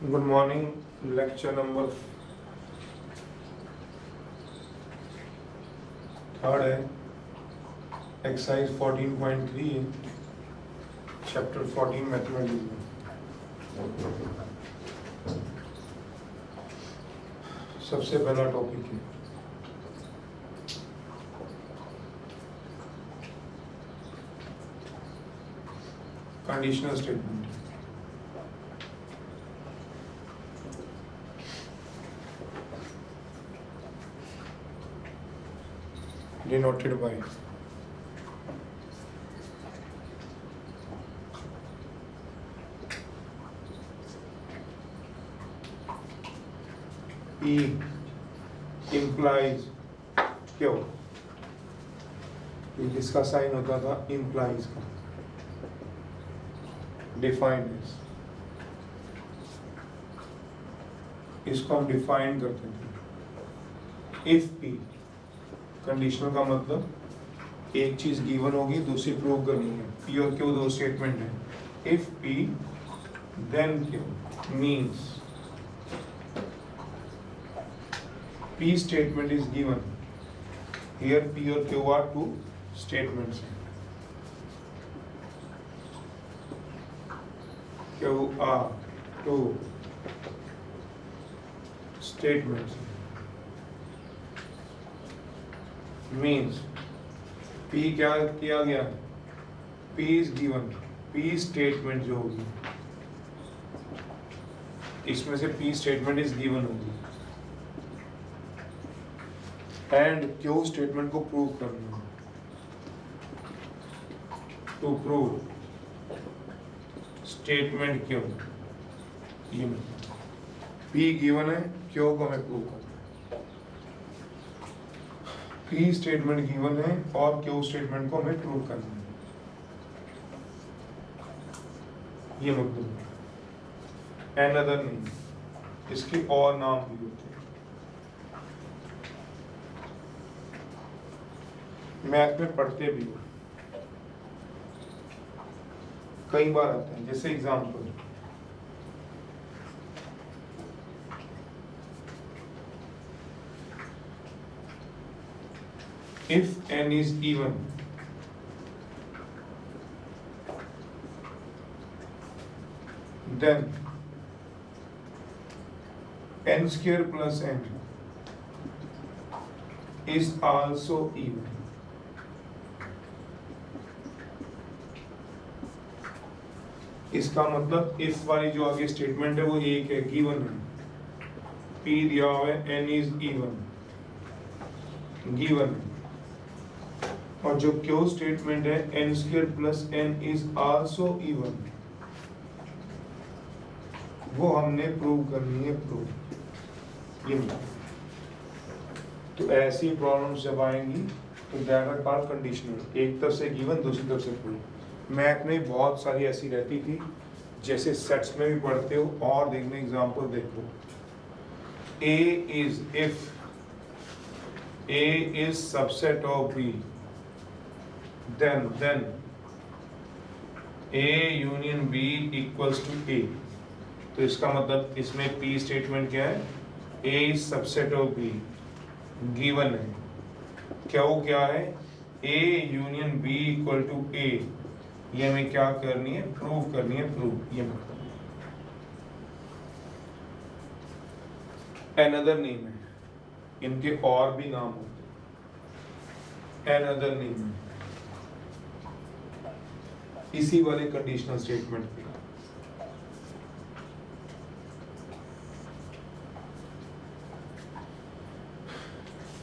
Good morning. Lecture number 3 है, exercise 14.3 है, chapter 14 mathematics में। सबसे पहला टॉपिक है conditional statement. denoted by P implies Q। ये किसका साइन होता था? implies का। डिफाइंड इसको हम डिफाइन करते थे। इफ P कंडीशनल का मतलब एक चीज गिवन होगी, दूसरी प्रूव करनी है। P और Q दो स्टेटमेंट है। If P then Q means P statement is given. Here P और Q are two statements. Q are two statements. Means P क्या किया गया? P is given. P statement जो होगी, इसमें से P statement is given होगी एंड Q स्टेटमेंट को प्रूव करना। टू प्रूव स्टेटमेंट Q, ये P गिवन है, Q को हमें प्रूव करना। P स्टेटमेंट गिवन है और Q स्टेटमेंट को हमें प्रूव करना है। ये मतलब एन अदर नहीं, इसके और नाम भी होते हैं। मैथ में पढ़ते भी हो, कई बार आता है। जैसे example, if n is even then n square plus n is also even। इसका मतलब इफ वाली जो आगे स्टेटमेंट है वो एक है, गिवन है। P दिया हुआ है, n is even, गिवन है। और जो Q स्टेटमेंट है n square plus n is also even, वो हमने प्रूव करनी है। प्रूव ये तो ऐसी प्रॉब्लम्स जब आएंगी तो दैट आर कॉल्ड कंडीशनल। एक तरफ से गिवन, दूसरी तरफ से प्रूव। मैथ में बहुत सारी ऐसी रहती थी, जैसे सेट्स में भी पढ़ते हो। और देखने एग्जांपल देखो, A is if A is subset of B then A union B equals to A। तो इसका मतलब इसमें P स्टेटमेंट क्या है? A is subset of B, given है। क्या है? A union B equal to A। ये हमें क्या करनी है? प्रूव करनी है। प्रूव ये मतलब another नेम है, इनके और भी नाम होते हैं। another नेम है इसी वाले कंडीशनल स्टेटमेंट के।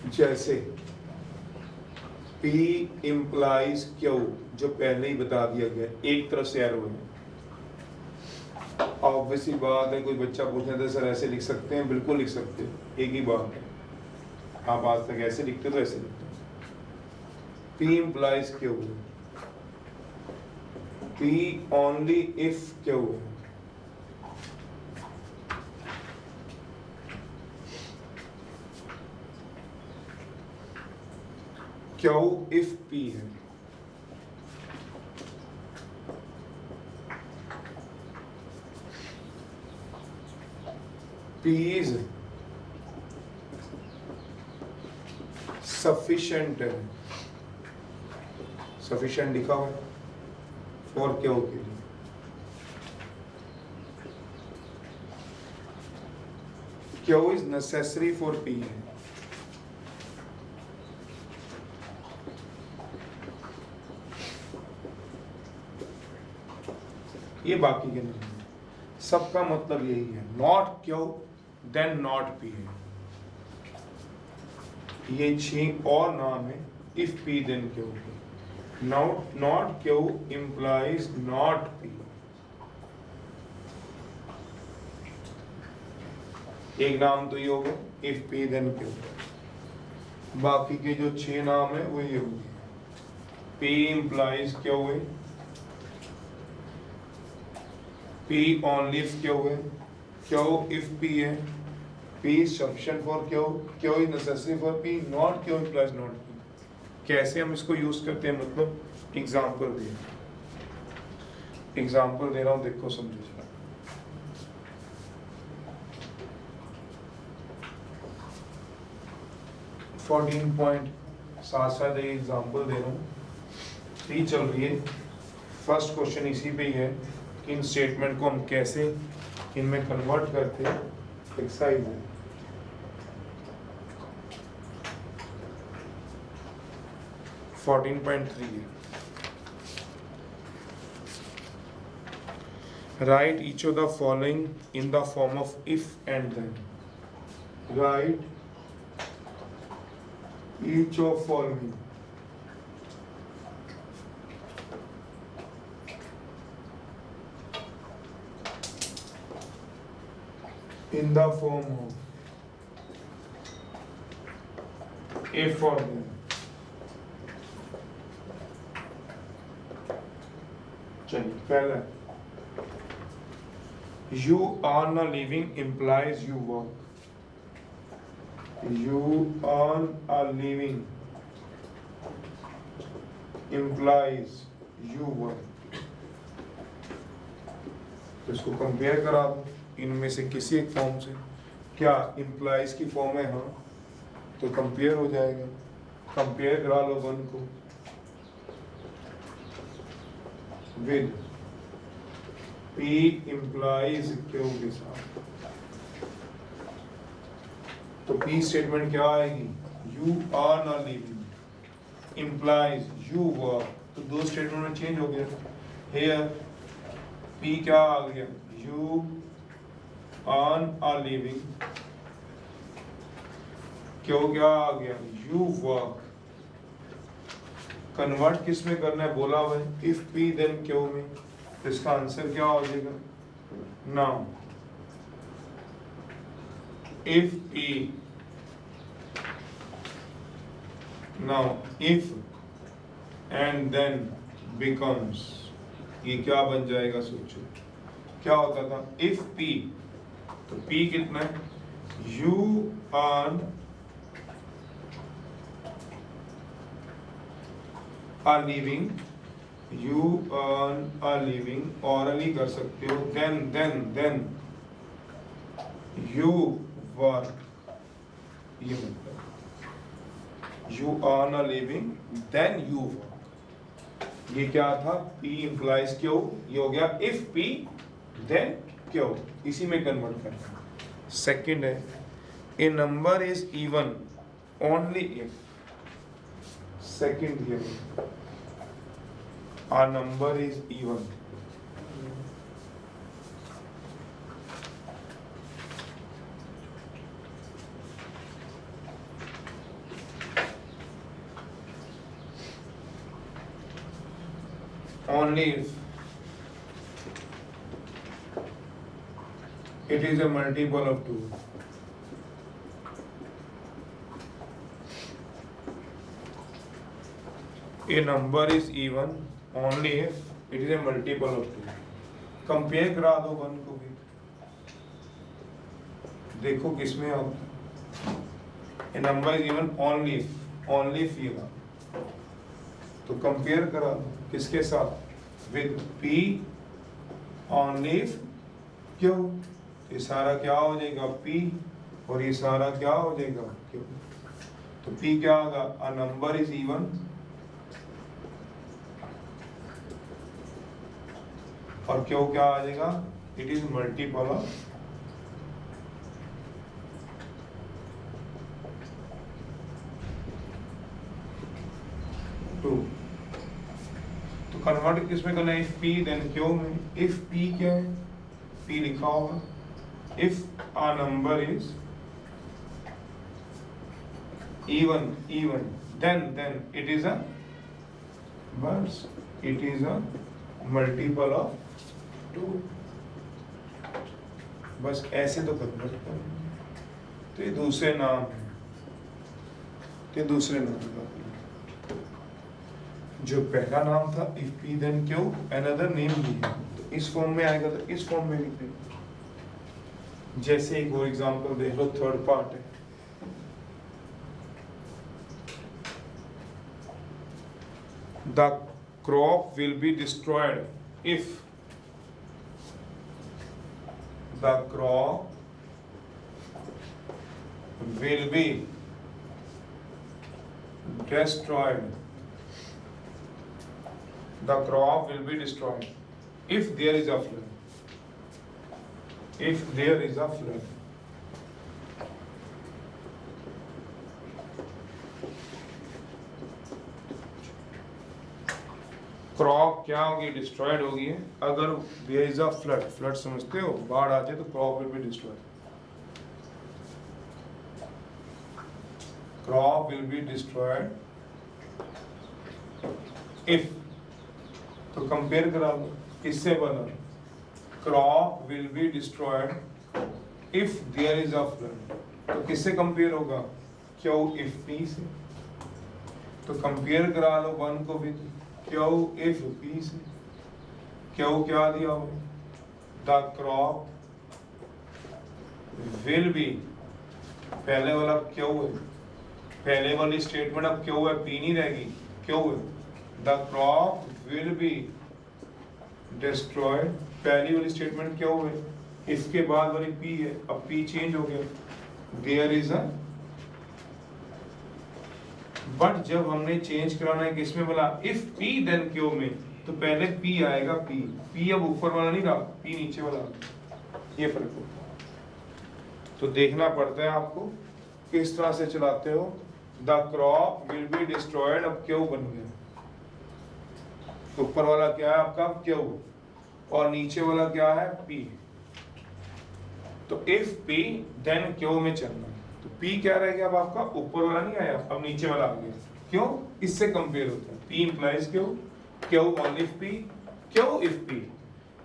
जैसे P implies Q, जो पहले ही बता दिया गया, एक तरफ से एरो है। ऑब्वियसली बात है, कोई बच्चा पूछने तो सर ऐसे लिख सकते हैं? बिल्कुल लिख सकते हैं, एक ही बात है। आप आज तक ऐसे लिखते तो ऐसे लिखते हैं। P implies Q, P only if Q है। Q if P है। P is sufficient है, sufficient लिखा हुआ है for Q के लिए। Q is necessary for P है। ये बाकी के नहीं है, सबका मतलब यही है, not Q then not P है। ये 6 और नाम है, if P then Q. Not Q implies not P. एक नाम तो ये हो गया, इफ पी देन क्यू। बाकी के जो 6 नाम है वो ये हो गए, पी इंप्लाइज क्यू है, P only if Q है, Q if P है, P is sufficient for Q, Q is necessary for P, not Q implies not P। कैसे हम इसको यूज करते हैं, मतलब एग्जाम्पल दे रहा हूँ, देखो समझो जरा। साथ एग्जाम्पल दे रहा हूँ, 3 चल रही है। फर्स्ट क्वेश्चन इसी पे ही है, इन स्टेटमेंट को हम कैसे इनमें कन्वर्ट करते हैं, एक्सरसाइज है। Write each of the following in the form of if and then. Write each of following in the form of if or then. चलिए पहला, you earn a living implies you work. You earn a living implies you work। तो इसको compare करा दो इनमें से किसी एक फॉर्म से। क्या implies की फॉर्म है? हाँ, तो कंपेयर हो जाएगा। कंपेयर करा लो 1 को विद P implies Q के साथ। तो P स्टेटमेंट क्या आएगी? You earn a living implies you work। तो 2 स्टेटमेंट में चेंज हो गया। Here P क्या आ गया? You earn a living, Q क्या आ गया? You work। कन्वर्ट किस में करना है बोला हुआ है, इफ P देन Q में। तो इसका आंसर क्या हो जाएगा? Now if P, now if and then becomes, ये क्या बन जाएगा? सोचो क्या होता था इफ P, तो P कितना है? You earn a living, you earn a living, orally कर सकते हो, then you work। ये मतलब you earn a living then you work। ये क्या था? P implies Q, ये हो गया if P then Q। इसी में कन्वर्ट करना। सेकंड है, a number is even only if। Second here, a number is even only if it is a multiple of 2। A number is even only if it is a multiple of 2। Compare करा दो 1 को भी, देखो किसमें आता है। A number is even only if ये था, तो कंपेयर करा दो किसके साथ? with P only if Q। ये सारा क्या हो जाएगा P और ये सारा क्या हो जाएगा Q। तो P क्या होगा, अ नंबर इज इवन और Q क्या आ जाएगा, इट इज मल्टीपल ऑफ 2। तो कन्वर्ट किसमें करना है, इफ P देन Q में। इफ P क्या है, P लिखा होगा, if a number is even then it is a बस it is a multiple of 2। बस ऐसे तो कन्वर्ट कर, तो ये दूसरे नाम है, तो ये दूसरे नाम का जो पहला नाम था if P then Q another name भी है, तो इस फॉर्म में आएगा तो इस फॉर्म में लिख देंगे। जैसे एक और एग्जांपल देख लो, थर्ड पार्ट है, the crop will be destroyed if the crop will be destroyed, the crop will be destroyed if there is a flood, if there is a flood। Crop क्या होगी, डिस्ट्रॉयड होगी अगर there is a flood. Flood समझते हो, बाढ़ आ जाए तो crop will be destroyed, crop will be destroyed if. तो कंपेयर करा लो, किससे बना, crop will be destroyed if there is a flood. तो किससे कंपेयर होगा, क्यू इफ पी से। तो कंपेयर करा लो वन को भी, क्यू इफ पी से। क्यू क्या दिया हो, द क्रॉप विल बी, पहले वाला क्यू है, पहले वाली स्टेटमेंट अब क्यू है, पी नहीं रहेगी, क्यू है, the crop will be destroyed. पहली वाली स्टेटमेंट क्यू है, इसके बाद वाली पी है, अब पी चेंज हो गया, देयर इज अ। बट जब हमने चेंज कराना है किसमें बोला, इफ P देन Q में, तो पहले P आएगा, P अब ऊपर वाला नहीं रहा, P नीचे वाला, ये फर्क होता है। तो देखना पड़ता है आपको किस तरह से चलाते हो। The crop will be destroyed, अब Q बन गया, ऊपर वाला क्या है आपका Q और नीचे वाला क्या है P। तो इफ P देन Q में चलना, तो P क्या रहेगा अब आपका, ऊपर वाला नहीं आया, अब नीचे वाला आ गया। क्यों, इससे कंपेयर होता है, P implies Q, Q only if P, Q if P,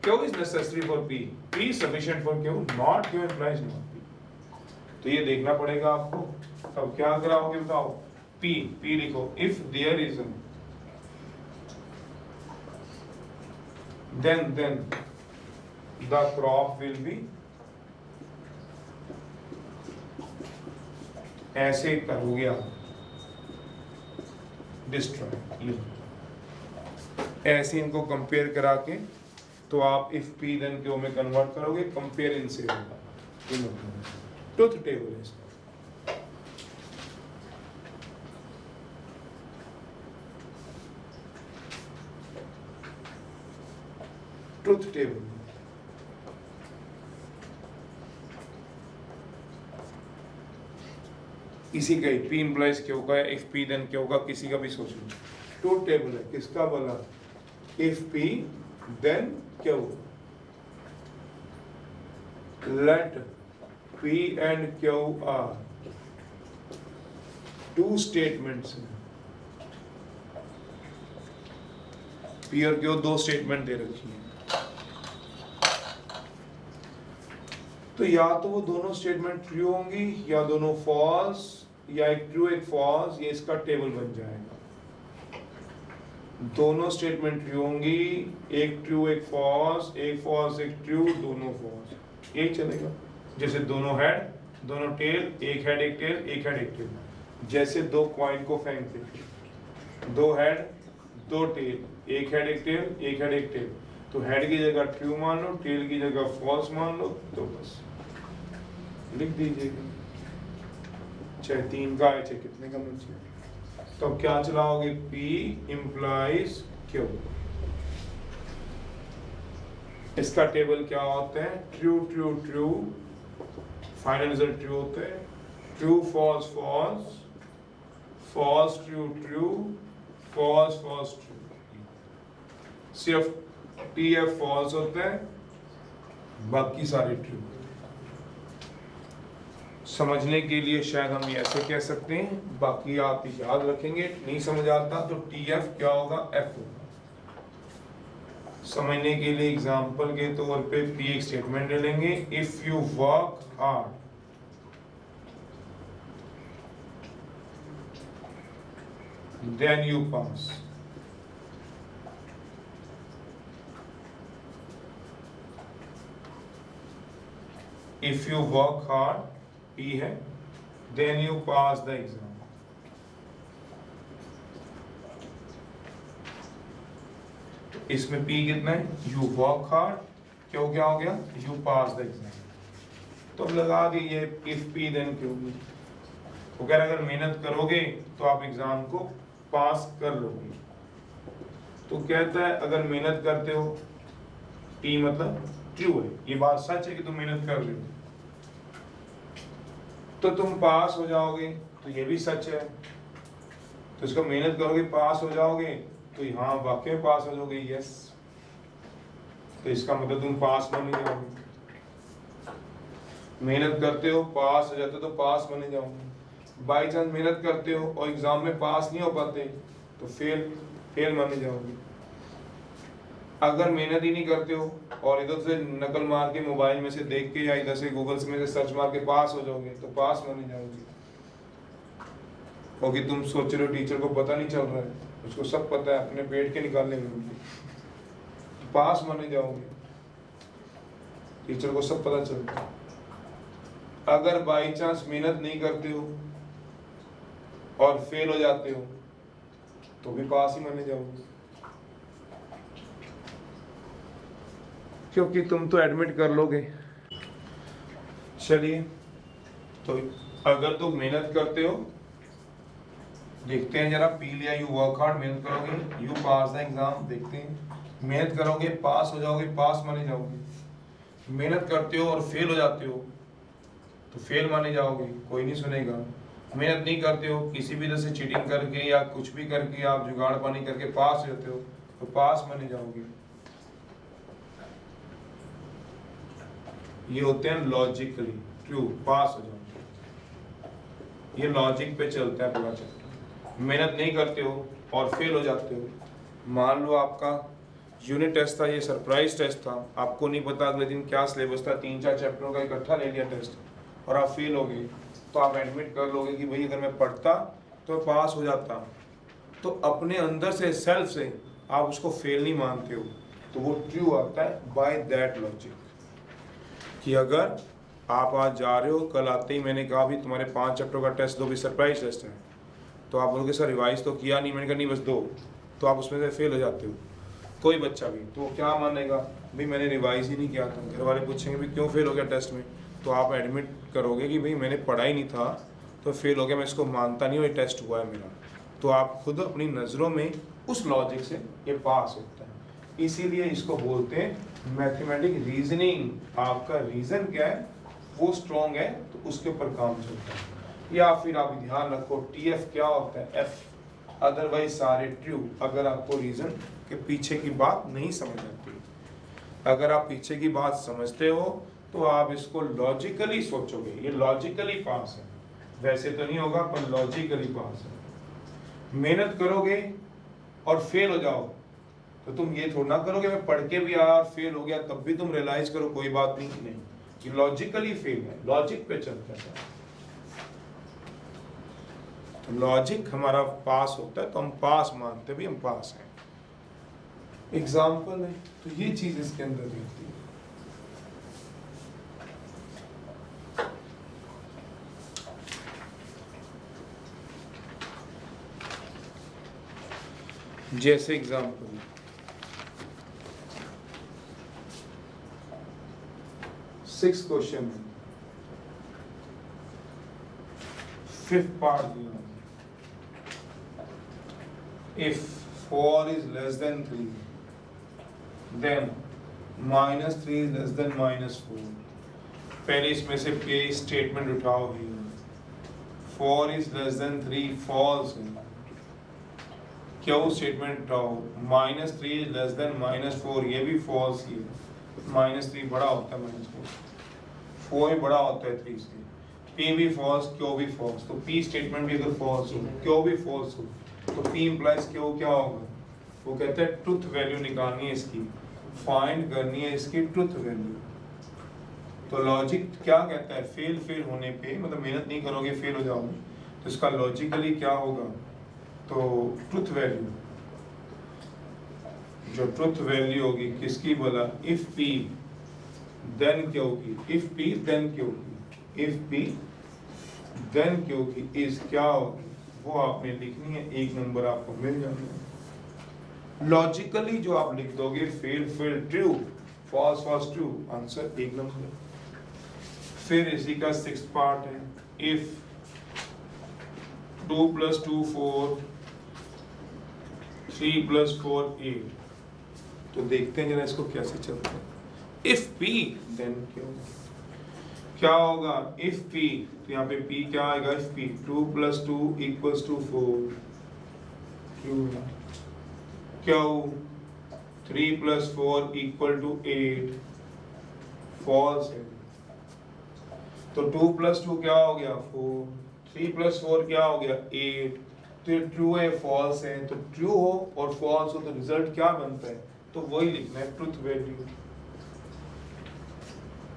Q is necessary for P, P sufficient for Q, not Q implies not P। तो ये देखना पड़ेगा आपको। तब क्या कराओगे बताओ, P लिखो, if there is a, then the crop will be, ऐसे करोगे आप डिस्ट्रॉय, ऐसे इनको कंपेयर करा के तो आप इफ P देन Q में कन्वर्ट करोगे, कंपेयर इनसे होगा। ट्रुथ टेबल है इसका। ट्रुथ टेबल इसी का ही, P implies Q का, if P then Q का, किसी का भी सोच लो। ट्रुथ टेबल है किसका बोला, if P then Q, let P and Q are two statements। P और Q दो स्टेटमेंट दे रखी है, तो या तो वो दोनों स्टेटमेंट ट्रू होंगी या दोनों फॉल्स, या एक ट्रू एक फॉल्स, ये इसका टेबल बन जाएगा। दोनों स्टेटमेंट ट्रू होंगी, एक ट्रू एक फॉल्स, एक फॉल्स एक ट्रू, दोनों फॉल्स, ये चलेगा। जैसे दोनों हेड दोनों टेल, एक हेड एक टेल, एक हेड एक टेल, जैसे दो कॉइन को फेंकते, दो हेड दो टेल, एक हेड एक टेल, एक हेड एक टेल, तो हेड की जगह ट्रू मान लो, टेल की जगह फॉल्स मान लो, तो बस लिख दीजिएगा, चाहे 3 का है चाहे कितने का मर्जी। तो अब क्या चलाओगे, P implies Q। इसका टेबल क्या होता है, true true true, final result true होता है, true false false, false true true, false false true. सिर्फ TF फॉल्स होता है, बाकी सारे ट्रू। समझने के लिए शायद हम ये ऐसे कह सकते हैं, बाकी आप याद रखेंगे, नहीं समझ आता तो TF क्या होगा, F होगा। समझने के लिए एग्जांपल के तौर पे P एक स्टेटमेंट ले लेंगे, if you work hard then you pass. If you work hard P है, then you pass the exam। तो इसमें P कितना है, you work hard, क्यों क्या हो गया, you pass the exam। तो अब लगा दीजिए if P then Q। वो कह रहा है अगर मेहनत करोगे तो आप एग्जाम को पास कर लोगे। तो कहता है अगर मेहनत करते हो, P मतलब ट्रू है, ये बात सच है कि तुम मेहनत कर रहे हो तो तुम पास हो जाओगे, तो ये भी सच है। तो इसको मेहनत करोगे पास हो जाओगे, तो यहाँ वाकई में पास हो जाओगे, यस। तो इसका मतलब तुम पास बन जाओगे। मेहनत करते हो पास हो जाते हो तो पास बने जाओगे। बाई चांस मेहनत करते हो और एग्जाम में पास नहीं हो पाते तो फेल माने जाओगे। अगर मेहनत ही नहीं करते हो और इधर से नकल मार के मोबाइल में से देख के या इधर से गूगल में से सर्च मार के पास हो जाओगे तो पास माने जाओगे। क्योंकि तुम सोच रहे हो टीचर को पता नहीं चल रहा है, उसको सब पता है, अपने पेट के निकालने में तो पास माने जाओगे, टीचर को सब पता चलता है। अगर बाई चांस मेहनत नहीं करते हो और फेल हो जाते हो तो भी पास ही माने जाओगे, क्योंकि तुम तो एडमिट कर लोगे। चलिए, तो अगर तुम मेहनत करते हो, देखते हैं जरा, पी लिया यू वर्क हार्ड, मेहनत करोगे, यू पास द एग्जाम, देखते हैं मेहनत करोगे पास हो जाओगे, पास माने जाओगे। मेहनत करते हो और फेल हो जाते हो तो फेल माने जाओगे, कोई नहीं सुनेगा। मेहनत नहीं करते हो, किसी भी तरह से चीटिंग करके या कुछ भी करके आप जुगाड़ पानी करके पास हो जाते हो तो पास माने जाओगे। ये होते हैं लॉजिकली ट्रू, पास हो जाओगे। ये लॉजिक पे चलता है पूरा चैप्टर। मेहनत नहीं करते हो और फेल हो जाते हो। मान लो आपका यूनिट टेस्ट था, ये सरप्राइज टेस्ट था, आपको नहीं पता अगले दिन क्या सिलेबस था, 3-4 चैप्टरों का इकट्ठा ले लिया टेस्ट और आप फेल हो गए, तो आप एडमिट कर लोगे कि भाई अगर मैं पढ़ता तो पास हो जाता। तो अपने अंदर से सेल्फ से आप उसको फेल नहीं मानते हो, तो वो ट्रू आता है बाय दैट लॉजिक। कि अगर आप आज जा रहे हो, कल आते ही मैंने कहा भी तुम्हारे 5 चैप्टर का टेस्ट दो, भी सरप्राइज टेस्ट है, तो आप बोलोगे सर रिवाइज तो किया नहीं, मैंने कहा नहीं बस दो, तो आप उसमें से फेल हो जाते हो। कोई बच्चा भी तो क्या मानेगा, भाई मैंने रिवाइज ही नहीं किया था। घर वाले पूछेंगे भी क्यों फेल हो गया टेस्ट में, तो आप एडमिट करोगे कि भाई मैंने पढ़ा ही नहीं था तो फेल हो गया, मैं इसको मानता नहीं हूँ, ये टेस्ट हुआ है मेरा। तो आप खुद अपनी नज़रों में उस लॉजिक से ये पास होता है। इसीलिए इसको बोलते हैं मैथमेटिक रीजनिंग। आपका रीजन क्या है वो स्ट्रॉन्ग है तो उसके ऊपर काम चलता है। या फिर आप ध्यान रखो TF क्या होता है, F, अदरवाइज सारे ट्रू। अगर आपको रीजन के पीछे की बात नहीं समझ आती, अगर आप पीछे की बात समझते हो तो आप इसको लॉजिकली सोचोगे, ये लॉजिकली पास है, वैसे तो नहीं होगा पर लॉजिकली पास है। मेहनत करोगे और फेल हो जाओ तो तुम ये थोड़ा ना करोगे मैं पढ़ के भी यार फेल हो गया तब भी तुम रियलाइज करो कोई बात नहीं, नहीं, ये लॉजिकली फेल है, लॉजिक पे चलता है। तो लॉजिक हमारा पास होता है तो हम पास मानते भी हम पास हैं। एग्जाम्पल है तो ये चीज इसके अंदर रहती है। जैसे एग्जाम्पल 6th क्वेश्चन में 5th पार्ट दिया, if 4 is less than 3 then -3 is less than -4। पहले इसमें से पे स्टेटमेंट उठाओ ही, 4 is less than 3 false है, क्यों स्टेटमेंट उठाओ, -3 is less than -4 ये भी false ही है, -3 बड़ा होता है -4, 4 ही बड़ा होता है 3 से, P भी false, Q भी false, तो P स्टेटमेंट भी अगर false हो, Q भी false हो, तो P implies Q क्या होगा, वो कहते हैं ट्रुथ वैल्यू निकालनी है इसकी, फाइंड करनी है इसकी ट्रुथ वैल्यू। तो लॉजिक क्या कहता है, फेल होने पे, मतलब मेहनत नहीं करोगे फेल हो जाओगे, तो इसका लॉजिकली क्या होगा, तो ट्रुथ वैल्यू, जो ट्रुथ वैल्यू होगी किसकी बोला, इफ P देन Q की, इफ P देन Q की, इफ P देन Q की इज क्या होगी, वो आपने लिखनी है, 1 नंबर आपको मिल जाएगा। लॉजिकली जो आप लिख दोगे fail true, false true, answer 1 number. फिर इसी का 6th पार्ट है, इफ 2 + 2 4, 3 + 4 8, तो देखते हैं जरा इसको कैसे चलता है। इफ P देन क्या होगा, इफ P, तो यहाँ पे P क्या आएगा, इफ P 2 + 2 = 4, Q 3 + 4 = 8, फॉल्स है, तो 2 + 2 क्या हो गया 4, 3 + 4 क्या हो गया 8, तो ये ट्रू है फॉल्स है, तो ट्रू हो और फॉल्स हो तो रिजल्ट क्या बनता है, तो वही लिखना है ट्रुथ वैल्यू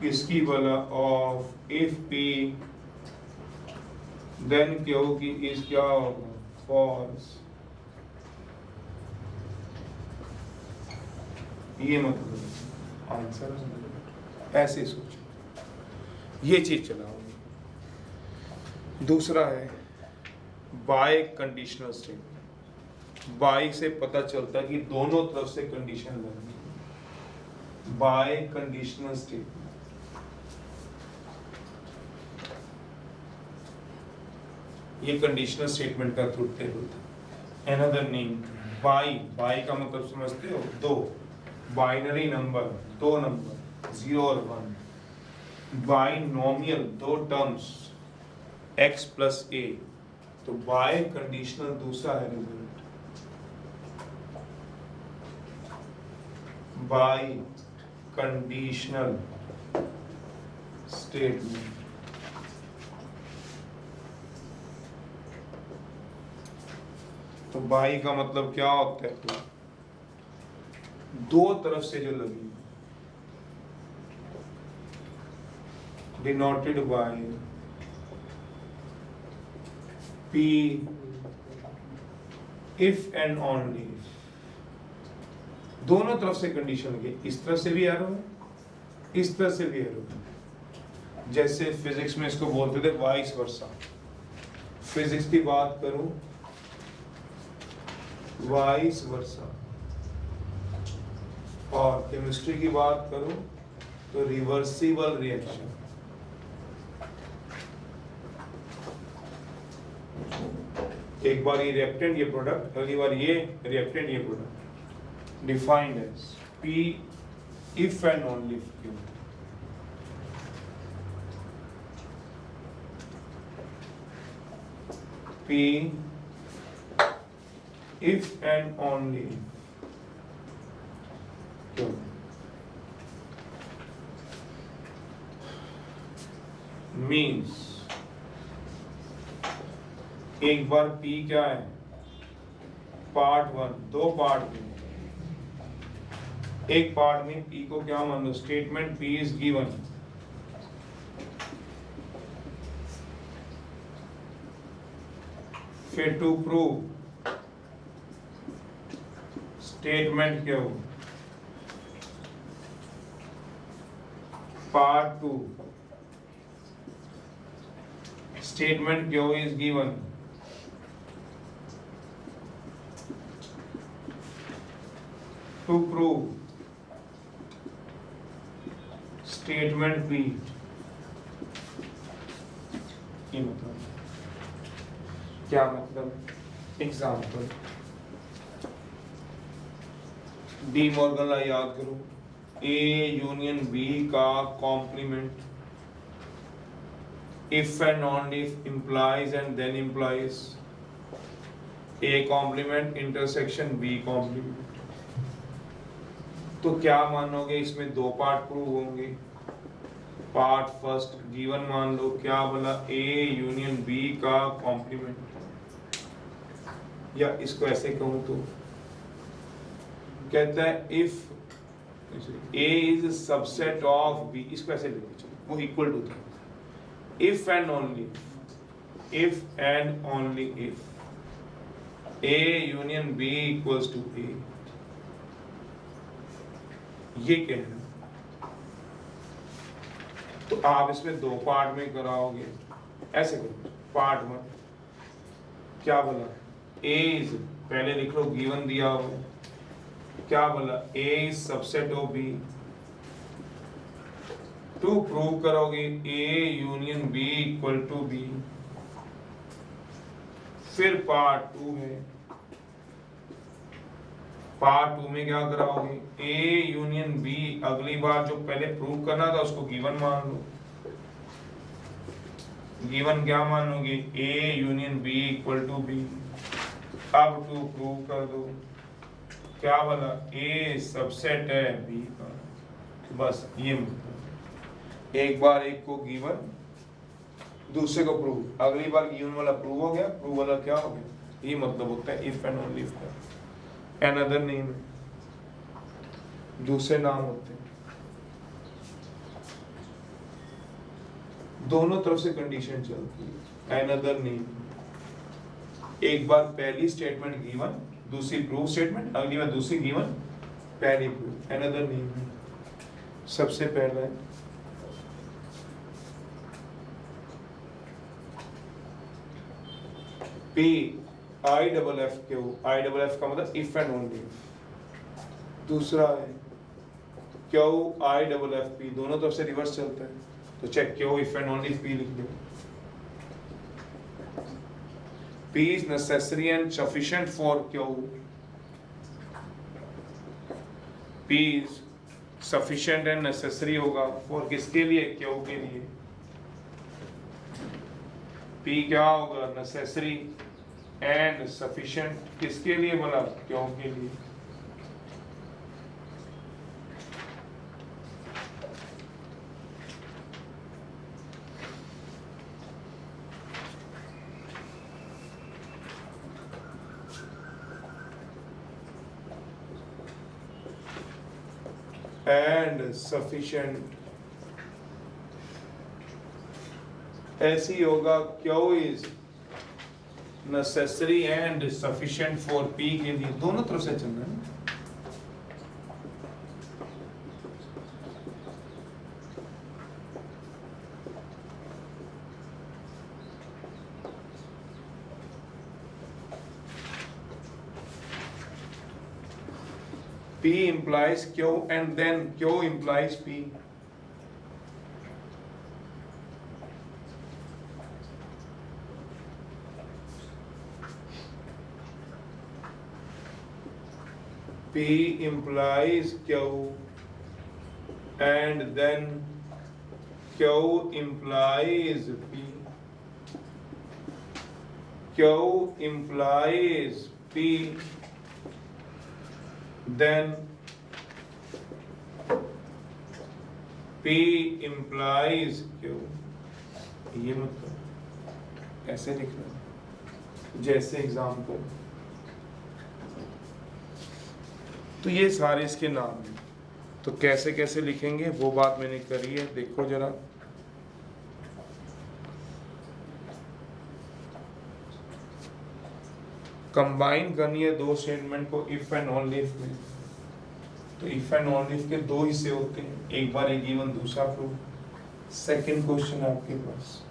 किसकी वाला, of if P then Q की इज क्या होगा, फॉल्स। ये मतलब आंसर ऐसे सोचो, ये चीज चलाओगे। दूसरा है बाय कंडीशनल स्टेटमेंट, बाय से पता चलता है कि दोनों तरफ से कंडीशन लगनी है, बाय कंडीशनल स्टेटमेंट। ये कंडीशनल स्टेटमेंट का ट्रुथ टेबल था। अनदर नेम बाय का मतलब समझते हो, दो बाइनरी नंबर, दो नंबर 0 और 1, बाइनोमियल दो टर्म्स x + a, तो बाय कंडीशनल दूसरा है रिजल्ट, बाय कंडीशनल स्टेटमेंट। तो बाई का मतलब क्या होता है, तो दो तरफ से जो लगी, denoted by P if and only, दोनों तरफ से कंडीशन लगी, इस तरफ से भी एरो है, इस तरफ से भी एरो है। जैसे फिजिक्स में इसको बोलते थे वाइस वर्सा, फिजिक्स की बात करूं वाइस वर्सा, और केमिस्ट्री की बात करूं तो रिवर्सिबल रिएक्शन। एक बार ये रिएक्टेंट ये प्रोडक्ट, अगली बार ये रिएक्टेंट ये product. Defined as P if and only Q। P if and only Q। Means एक बार P क्या है, पार्ट 1, दो पार्ट में, एक पार्ट में P को क्या मान लो, स्टेटमेंट P इज गिवन, फिर टू प्रूव स्टेटमेंट क्या हो, पार्ट 2 स्टेटमेंट क्या is given, to prove statement B, ये मतलब क्या मतलब? एग्जाम्पल डी मॉर्गन ला याद करो, ए यूनियन बी का complement if and only if implies and then implies A complement intersection B complement. तो क्या मानोगे, इसमें दो पार्ट प्रूव होंगे। पार्ट फर्स्ट गिवन मान लो, क्या बोला, ए यूनियन बी का कॉम्प्लीमेंट, या इसको ऐसे कहूं तो कहता है if A is subset of B, इसको ऐसे लिखो चलो, वो इक्वल टू था if and only if A union B equals to ए, ये कहना। तो आप इसमें दो पार्ट में कराओगे, ऐसे करो। पार्ट वन क्या बोला, ए इज, पहले लिख लो गिवन दिया हो, क्या बोला, A is subset of B. To prove करोगे A union B equal to B. फिर पार्ट टू है, पार्ट टू में क्या कराओगे, ए यूनियन बी, अगली बार जो पहले प्रूव करना था उसको गिवन मान लो। गिवन क्या मानोगे, A union B equal to B. अब टू प्रूव कर दो, क्या बोला, ए सबसेट है बी का। बस ये मतलब एक बार एक को गिवन, दूसरे को प्रूव, अगली बार गिवन वाला प्रूव हो गया, प्रूव वाला क्या हो गया। ये मतलब होता है इफ एंड ओनली इफ का another name, दूसरे नाम होते हैं। दोनों तरफ से कंडीशन चलती है। another name, एक बार पहली स्टेटमेंट गिवन, दूसरी प्रूफ स्टेटमेंट, अगली बार दूसरी गिवन, पहली प्रूफ, another name है। सबसे पहला है P I double F Q, I double F का मतलब इफ एंड ओनली। दूसरा है Q I double F P, दोनों तरफ से रिवर्स चलता है, तो check Q if and only P लिख दो। P is necessary and sufficient for Q, P is sufficient and necessary होगा फॉर किसके लिए, क्यू के लिए। पी क्या होगा, नेसेसरी एंड सफिशिएंट किसके लिए बोला, क्यों के लिए। एंड सफिशिएंट ऐसी होगा, क्यों is necessary and sufficient for P के लिए। दोनों तरफ से चलना है। P implies Q and then Q implies P. P implies Q and then Q implies P. Q implies P, then P implies Q। ये मतलब ऐसे लिखना, जैसे एग्जाम्पल। तो ये सारे इसके नाम हैं। तो कैसे कैसे लिखेंगे वो बात मैंने करी है, देखो जरा। कंबाइन करनी है दो स्टेटमेंट को इफ एंड ओनली इफ में। तो इफ एंड ओनली इफ के दो हिस्से होते हैं, एक बार एक गिवन, दूसरा प्रूफ। सेकंड क्वेश्चन आपके पास,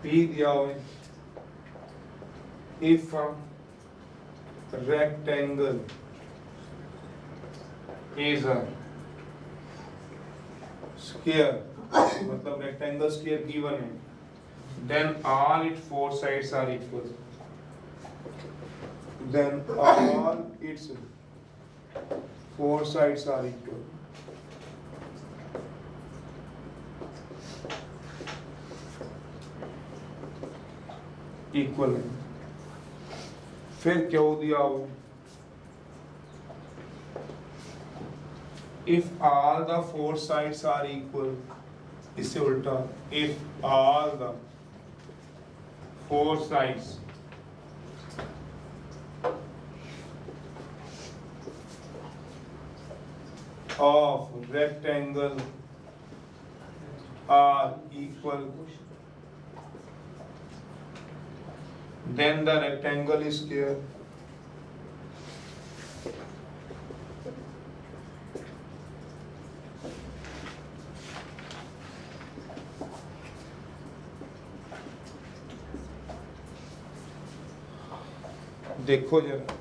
P दिया हुआ है, if a rectangle is a square, मतलब rectangle square given है, then all its four sides are equal. Then all its four sides are equal. Equal है। फिर क्या हो दिया हो, if all the four sides are equal, इससे उल्टा, if all the four sides of rectangle are equal, then the rectangle is square. देखो जरा,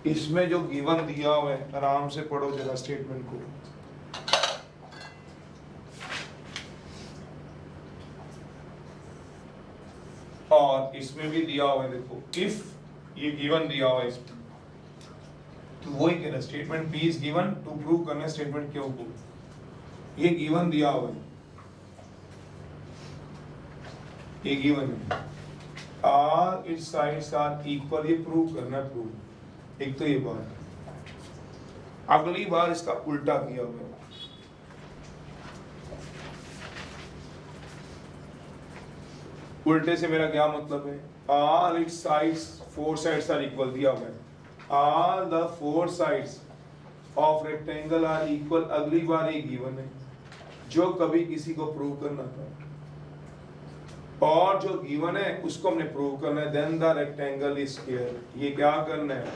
इसमें जो गिवन दिया हुआ है, आराम से पढ़ो जरा स्टेटमेंट को। और इसमें भी दिया हुआ है, देखो इफ ये गिवन दिया हुआ है इसमें, तो वही कह रहा है statement P is given to prove करना स्टेटमेंट Q को, ये गिवन दिया हुआ है, ये गिवन है, all its sides are equal, ये प्रूव करना है, प्रूव। एक तो ये बात, अगली बार इसका उल्टा किया हुआ है, उल्टे से मेरा क्या मतलब है, all its sides, four sides are equal दिया हुआ है, all the four sides of rectangle are equal, अगली बार ये गिवन है जो कभी किसी को प्रूव करना था, और जो गिवन है उसको हमने प्रूव करना है, then the rectangle is square, ये क्या करना है,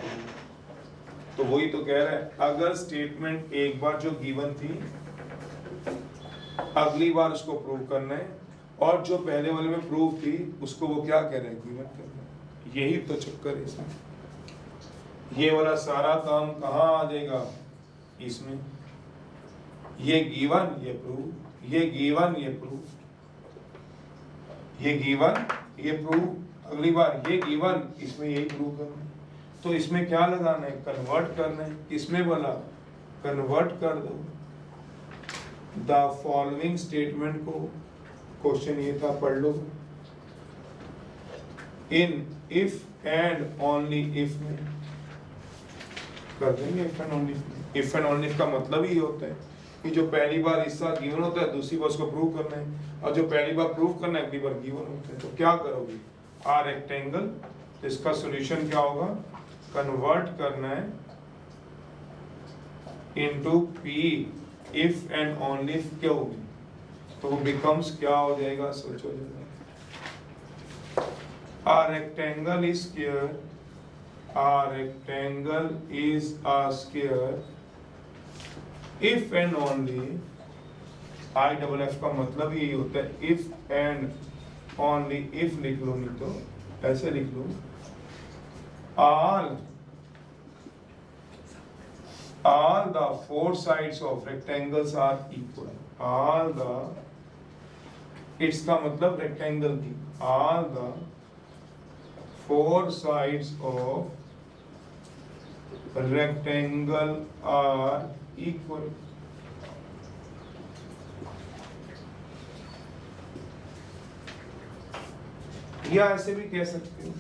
तो वही तो कह रहा है, अगर स्टेटमेंट एक बार जो गिवन थी अगली बार उसको प्रूव करना है, और जो पहले वाले में प्रूफ थी उसको वो क्या कह रहे हैं, गिवन करना है। यही तो चक्कर है इसमें, ये वाला सारा काम कहाँ आ जाएगा इसमें, ये गिवन ये प्रूफ, ये गिवन ये प्रूफ, ये गिवन ये प्रूफ, अगली बार ये गिवन, इसमें यही प्रूव करना है, तो इसमें क्या लगाना है, कन्वर्ट करना है, इसमें बोला कन्वर्ट कर दो द फॉलोइंग स्टेटमेंट को, क्वेश्चन ये था पढ़ लो, in if and only if में कर देंगे, if and only, if and only का मतलब ही होता है कि जो पहली बार हिस्सा गिवन होता है दूसरी बार उसको प्रूव करना है, और जो पहली बार प्रूव करना है अगली बार गिवन होता है, तो क्या करोगे, आर रेक्टेंगल, तो इसका सॉल्यूशन क्या होगा, कन्वर्ट करना है into P if and only if क्या होगी, तो वो बिकम्स क्या हो जाएगा, सोचो जरा, a rectangle is square, a rectangle is a square if and only, I double F का मतलब यही होता है, if and only if लिख लो, नहीं तो ऐसे लिख लो, all the four sides of rectangles are equal, all the, it's का मतलब rectangle की, all the four sides of rectangle are equal, या ऐसे भी कह सकते हो,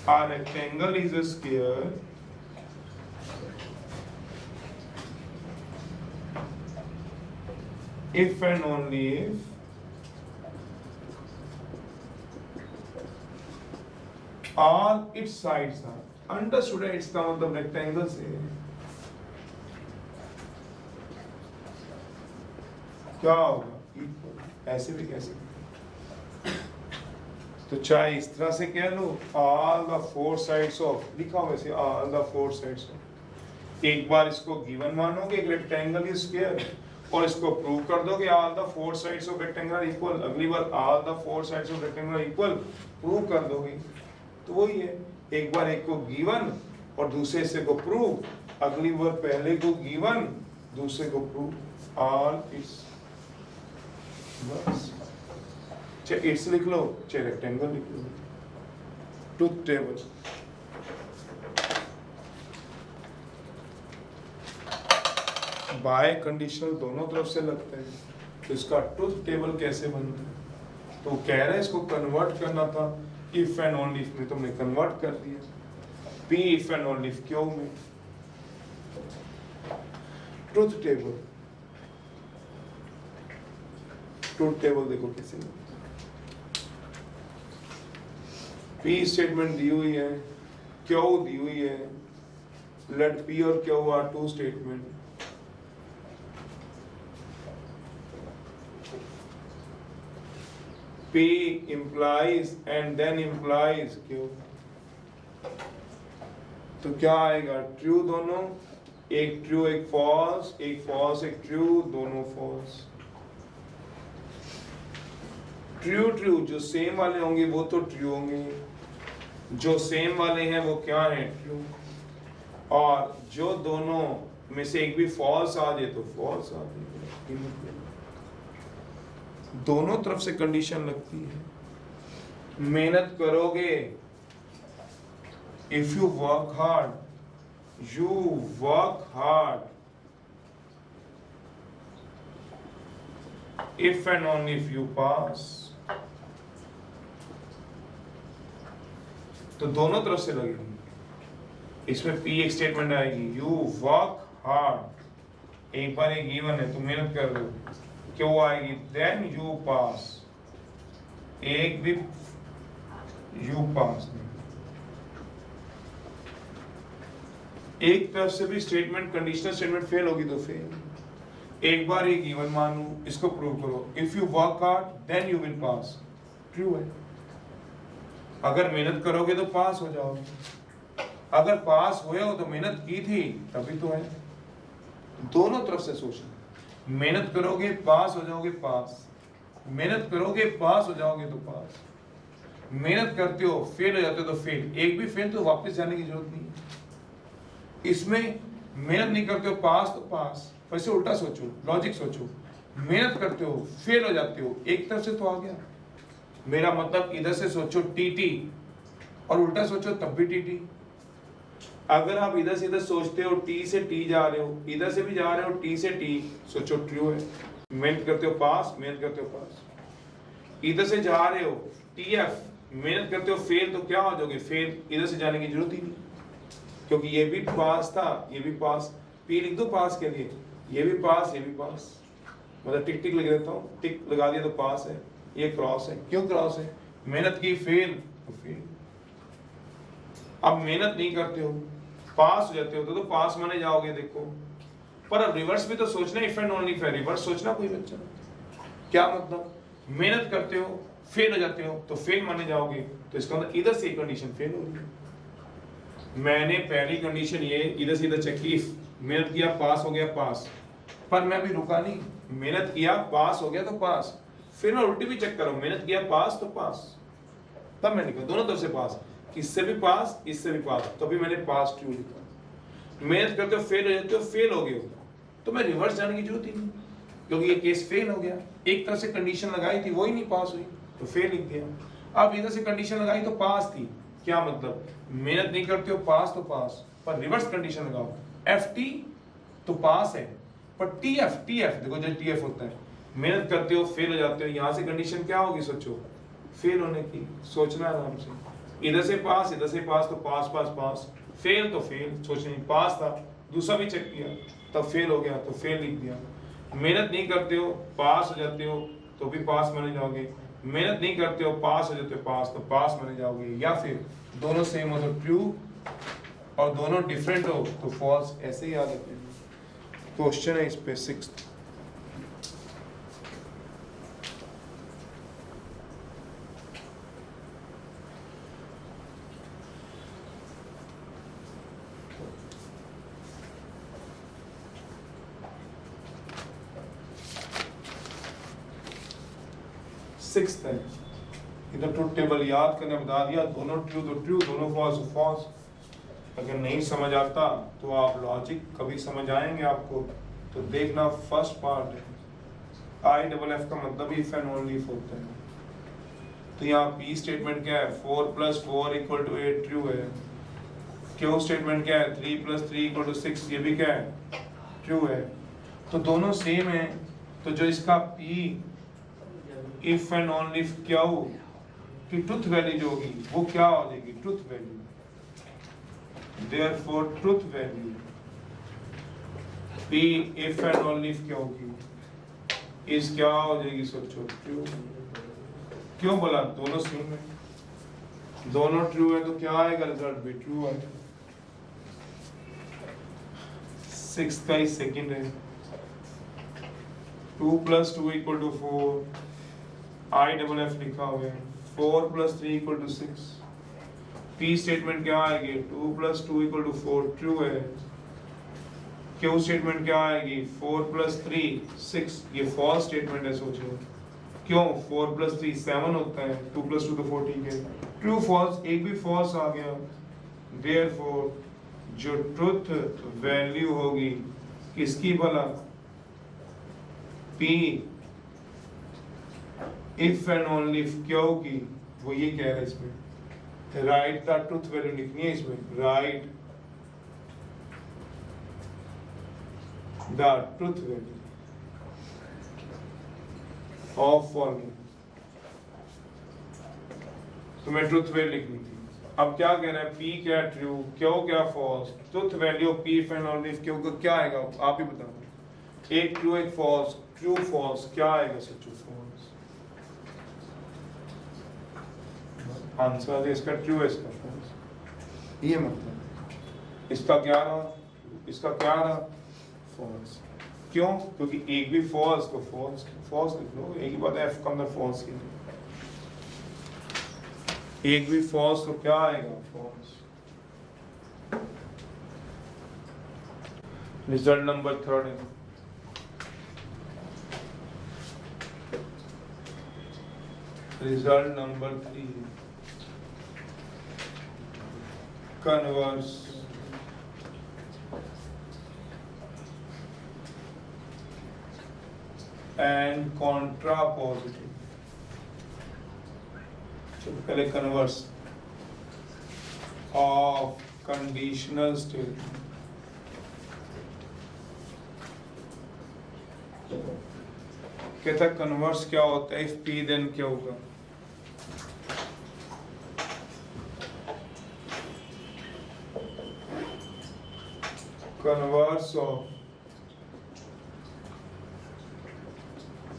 a rectangle is a square if and only if all its sides are, understood है, इसका मतलब रेक्टेंगल से क्या होगा, इक्वल, ऐसे भी कह सकते, तो चाहे इस तरह से कह लो, all the four sides of, लिखा हुआ वैसे all the four sides of, एक बार इसको गिवन मानोगे, एक रेक्टेंगल इज स्क्वायर, और इसको प्रूव कर दोगे all the four sides of rectangle are equal, अगली बार all the four sides of rectangle are equal prove कर दोगे। तो वही है, एक बार एक को गिवन और दूसरे से को प्रूव, अगली बार पहले को गिवन दूसरे को प्रूव, ऑल इट्स, बस चाहे इट्स लिख लो चाहे रेक्टेंगल लिख लो। ट्रुथ टेबल, बाय कंडीशनल दोनों तरफ से लगता है, तो इसका ट्रुथ टेबल कैसे बनता है? तो कह रहे हैं इसको कन्वर्ट करना था इफ एंड ओनली इफ में, तुमने कन्वर्ट कर दिया P if and only if क्यों में। ट्रुथ टेबल, ट्रुथ टेबल देखो कैसे, पी स्टेटमेंट दी हुई है, क्यू दी हुई है, लेट पी और Q are two statement, P implies and then implies Q, तो क्या आएगा? ट्रू दोनों, एक ट्रू एक फॉल्स, एक फॉल्स एक ट्रू, दोनों फॉल्स। ट्रू ट्रू जो सेम वाले होंगे वो तो ट्रू होंगे, जो सेम वाले हैं वो क्या है? ट्रू। और जो दोनों में से एक भी फॉल्स आ जाए तो फॉल्स आ जाए। दोनों तरफ से कंडीशन लगती है। मेहनत करोगे, if you work hard, you work hard, if and only if you pass, तो दोनों तरफ से लगेगी। इसमें पी एक स्टेटमेंट आएगी, यू वर्क हार्ड, एक बार एक गिवन है तो मेहनत कर लो, क्यों आएगी? देन यू पास, एक भी यू पास नहीं। एक तरफ से भी स्टेटमेंट कंडीशनल स्टेटमेंट फेल होगी तो फेल। एक बार ये गिवन मानू, इसको प्रूव करो, if you work hard then you will pass, true है। अगर मेहनत करोगे तो पास हो जाओगे, अगर पास हुए हो तो मेहनत की थी तभी तो है। दोनों तरफ से सोचना, मेहनत करोगे पास हो जाओगे पास, मेहनत करोगे पास हो जाओगे तो पास, मेहनत करते हो फेल हो जाते हो तो फेल। एक भी फेल तो वापस जाने की जरूरत नहीं है। इसमें मेहनत नहीं करते हो पास तो पास, वैसे उल्टा सोचो, लॉजिक सोचो, मेहनत करते हो फेल हो जाते हो, एक तरफ से तो आ गया। मेरा मतलब इधर से सोचो टीटी और उल्टा सोचो तब भी टीटी। अगर आप इधर से इधर सोचते हो टी से टी जा रहे हो, इधर से भी जा रहे हो टी से टी, सोचो ट्रू है। मेहनत करते हो पास, मेहनत करते हो पास। इधर से जा रहे हो टी एफ, मेहनत करते हो फेल तो क्या हो जाओगे? फेल। इधर से जाने की जरूरत ही नहीं, क्योंकि ये भी पास था ये भी पास, पी लिख दो पास के लिए, ये भी पास ये भी पास, मतलब टिक टिक लग देता हूँ, टिक लगा दिया तो पास है, ये क्रॉस है। क्यों क्रॉस है? मेहनत की फेल तो फेल। अब मेहनत नहीं करते हो पास हो जाते हो तो पास माने जाओगे। देखो, पर अब रिवर्स भी तो सोचना, इफ एंड ओनली इफ है, रिवर्स सोचना कोई बच्चा। क्या मतलब? मेहनत करते हो फेल हो जाते हो तो फेल माने जाओगे, तो इसका मतलब इधर से कंडीशन फेल हो रही है। मैंने पहली कंडीशन ये इधर से इधर चेक की, मेहनत किया पास हो गया पास, पर मैं भी रुका नहीं, मेहनत किया पास हो गया तो पास, फिर मैं उल्टी भी चेक करूं, मेहनत किया पास तो पास, तब मैं लिखा दोनों तरफ से पास, इससे भी पास इससे भी पास, तो भी मैंने पास ट्रू लिखा। मेहनत करते हो फेल हो जाते हो, फेल हो गए हो तो मैं रिवर्स जाने की जरूरत ही नहीं, क्योंकि ये केस फेल हो गया। एक तरफ से कंडीशन लगाई थी वही नहीं पास हुई तो फेल लिख दिया। अब इधर से कंडीशन लगाई तो पास थी, क्या मतलब? मेहनत नहीं करते हो पास तो पास, पर रिवर्स कंडीशन लगाओ, एफ टी तो पास है, पर टी एफ देखो जब टी एफ होता है, मेहनत करते हो फेल हो जाते हो, यहाँ से कंडीशन क्या होगी? सोचो, फेल होने की। सोचना आराम से, इधर से पास तो पास पास पास, फेल तो फेल, सोचने पास था दूसरा भी चेक किया तब फेल हो गया तो फेल लिख दिया। मेहनत नहीं करते हो पास हो जाते हो तो भी पास माने जाओगे, मेहनत नहीं करते हो पास हो जाते हो पास तो पास माने जाओगे, या फिर दोनों सेम हो तो ट्रू और दोनों डिफरेंट हो तो फॉल्स। ऐसे ही याद रखते हैं। क्वेश्चन है इस पे 6th, सिक्स्थ है, इधर ट्रुथ टेबल याद करने बता दिया, दोनों ट्रू तो ट्रू, दोनों फॉल्स तो फॉल्स। अगर नहीं समझ आता तो आप लॉजिक कभी समझ आएंगे आपको, तो देखना फर्स्ट पार्ट है, आई डबल एफ का मतलब इफ एंड ओनली इफ होता है। तो यहाँ पी स्टेटमेंट क्या है, 4 + 4 = 8 ट्रू है। क्यू स्टेटमेंट क्या है, 3 + 3 = 6, ये भी क्या है, ट्रू है। तो दोनों सेम है, तो जो इसका P if and only if Q की ट्रुथ वैल्यू जो होगी वो क्या हो जाएगी, truth value. Therefore truth value P if and only if क्या होगी, इस क्या हो जाएगी, सोचो ट्रू। क्यों बोला, दोनों सेम है, दोनों ट्रू है तो क्या आएगा, रिजल्ट भी ट्रू है। सिक्स का ही सेकंड है, 2 + 2 = 4, आई डबल एफ लिखा हुआ है, 4 + 3 = 6। पी स्टेटमेंट क्या आएगी, 2 + 2 = 4 ट्रू है। क्यू स्टेटमेंट क्या आएगी, 4 + 3 6, ये फॉल्स स्टेटमेंट है, सोचो क्यों, 4 + 3 7 होता है, 2 + 2 तो 4, ठीक है। ट्रू फॉल्स, एक भी फॉल्स आ गया, देयरफॉर जो ट्रुथ वैल्यू होगी किसकी भला, P if and only if Q की, वो ये कह रहा है इसमें, राइट द ट्रुथ वैल्यू लिखनी है इसमें, right the truth value of following. तो मैं ट्रुथ वैल्यू लिखनी थी, अब क्या कह रहा है, पी क्या ट्रू, क्यू क्या false, truth value P if and only if Q का क्या आएगा, आप ही बताओ, एक ट्रू एक फॉल्स, ट्रू फॉल्स क्या आएगा, सच्चू फॉल्स। आंसर है इसका ट्रू है, इसका फॉल्स, ये मतलब इसका क्या रहा, इसका क्या रहा, फॉल्स। क्यों, क्योंकि एक भी फॉल्स को फॉल्स फॉल्स लिख लो, एक ही बात है, एफ का अंदर फॉल्स की, एक भी फॉल्स तो क्या आएगा, फॉल्स। रिजल्ट नंबर 3 है, result number 3, converse and contrapositive. चलो पहले कन्वर्स ऑफ कंडीशनल स्टेटमेंट। कहता है कन्वर्स क्या होता है, इफ पी देन क्या होगा, कन्वर्स ऑफ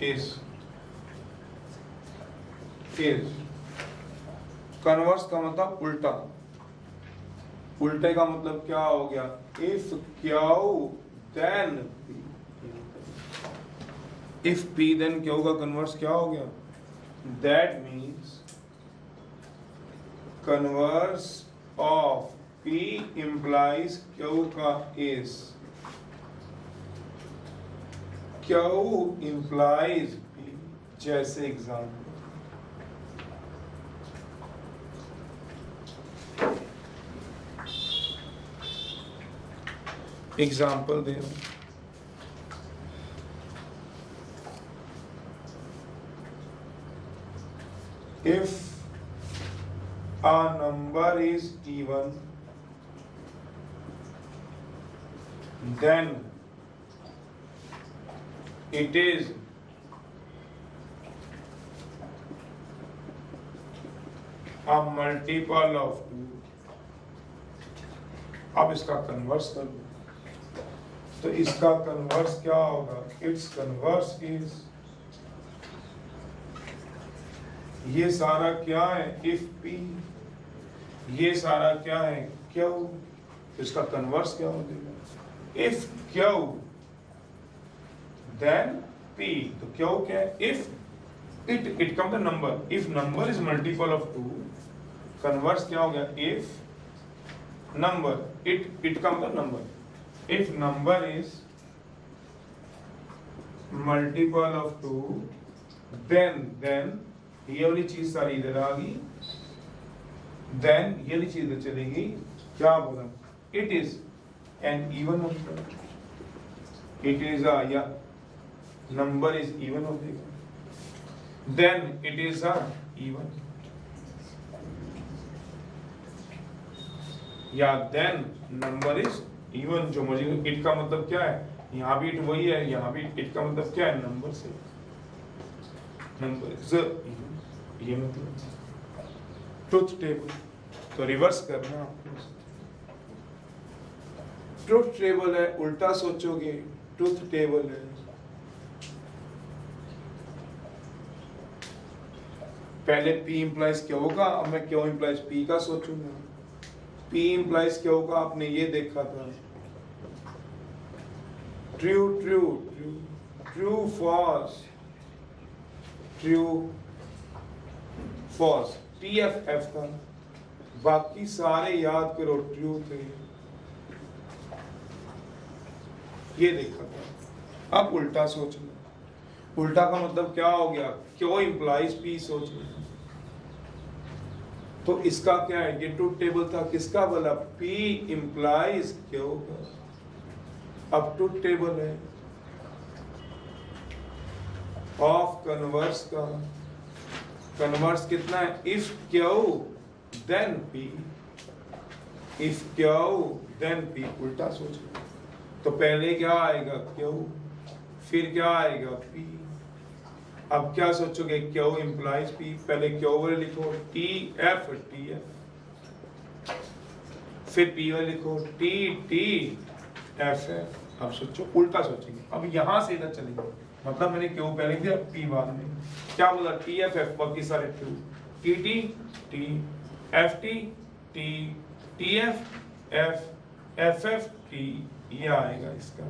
इज कन्वर्स का मतलब उल्टा, उल्टे का मतलब क्या हो गया, if Q then P, if P then Q का कन्वर्स क्या हो गया, that means converse of P implies Q का इज, क्यू इंप्लाइज पी। जैसे एग्जाम्पल, एग्जाम्पल दे रहा हूं, if a number is even, then it is a multiple of 2। अब इसका कन्वर्स कर लो, तो इसका कन्वर्स क्या होगा, इट्स कन्वर्स इज, ये सारा क्या है, इफ पी, ये सारा क्या है, क्यू, इसका कन्वर्स क्या हो जाएगा, इफ क्यू देन पी। तो क्यू क्या है, if it come the number, if number is multiple of 2, converse क्या हो गया, if number it come the number, if number is multiple of 2, then ये वाली चीज सारी इधर आ गई, देन ये वाली चीज इधर चलेगी। क्या बोला? It is an even number, it is a या नंबर इज इवन हो जाएगा, then it is a even, या देन नंबर इज इवन। जो मर्जी, इट का मतलब क्या है, यहाँ भी इट वही है, यहाँ भी इट का मतलब क्या है, नंबर से, नंबर इज इवन, ये मतलब ट्रुथ टेबल। तो रिवर्स करना आपको, ट्रुथ टेबल है, उल्टा सोचोगे ट्रुथ टेबल है। पहले P इम्प्लाइज क्या होगा, अब मैं Q इम्प्लाइज P का सोचूंगा। P इम्प्लाइज क्या होगा, आपने ये देखा था, true true true true false, true false, TFF था। बाकी सारे याद करो ट्रू थे, ये देखा था। अब उल्टा सोचना, उल्टा का मतलब क्या हो गया, Q इम्प्लाइज P सोचना। तो इसका क्या है, ये ट्रुथ टेबल था, किसका बोला, P इम्प्लाइज Q का। अब ट्रुथ टेबल है ऑफ कन्वर्स का, कन्वर्स कितना है, if Q then P, if Q then P, उल्टा सोचना। तो पहले क्या आएगा, Q, फिर क्या आएगा, P। अब क्या सोचोगे, Q इम्प्लाइज P, पहले Q वाले लिखो TF, फिर P वाले लिखो TF। अब सोचो, उल्टा सोचेंगे, अब यहां से इधर चलेंगे, मतलब मैंने Q पहले दिया, P बाद में। क्या बोला, TFF, बाकी सारे true, TT T, FT T, TF F, FF T, ये आएगा इसका।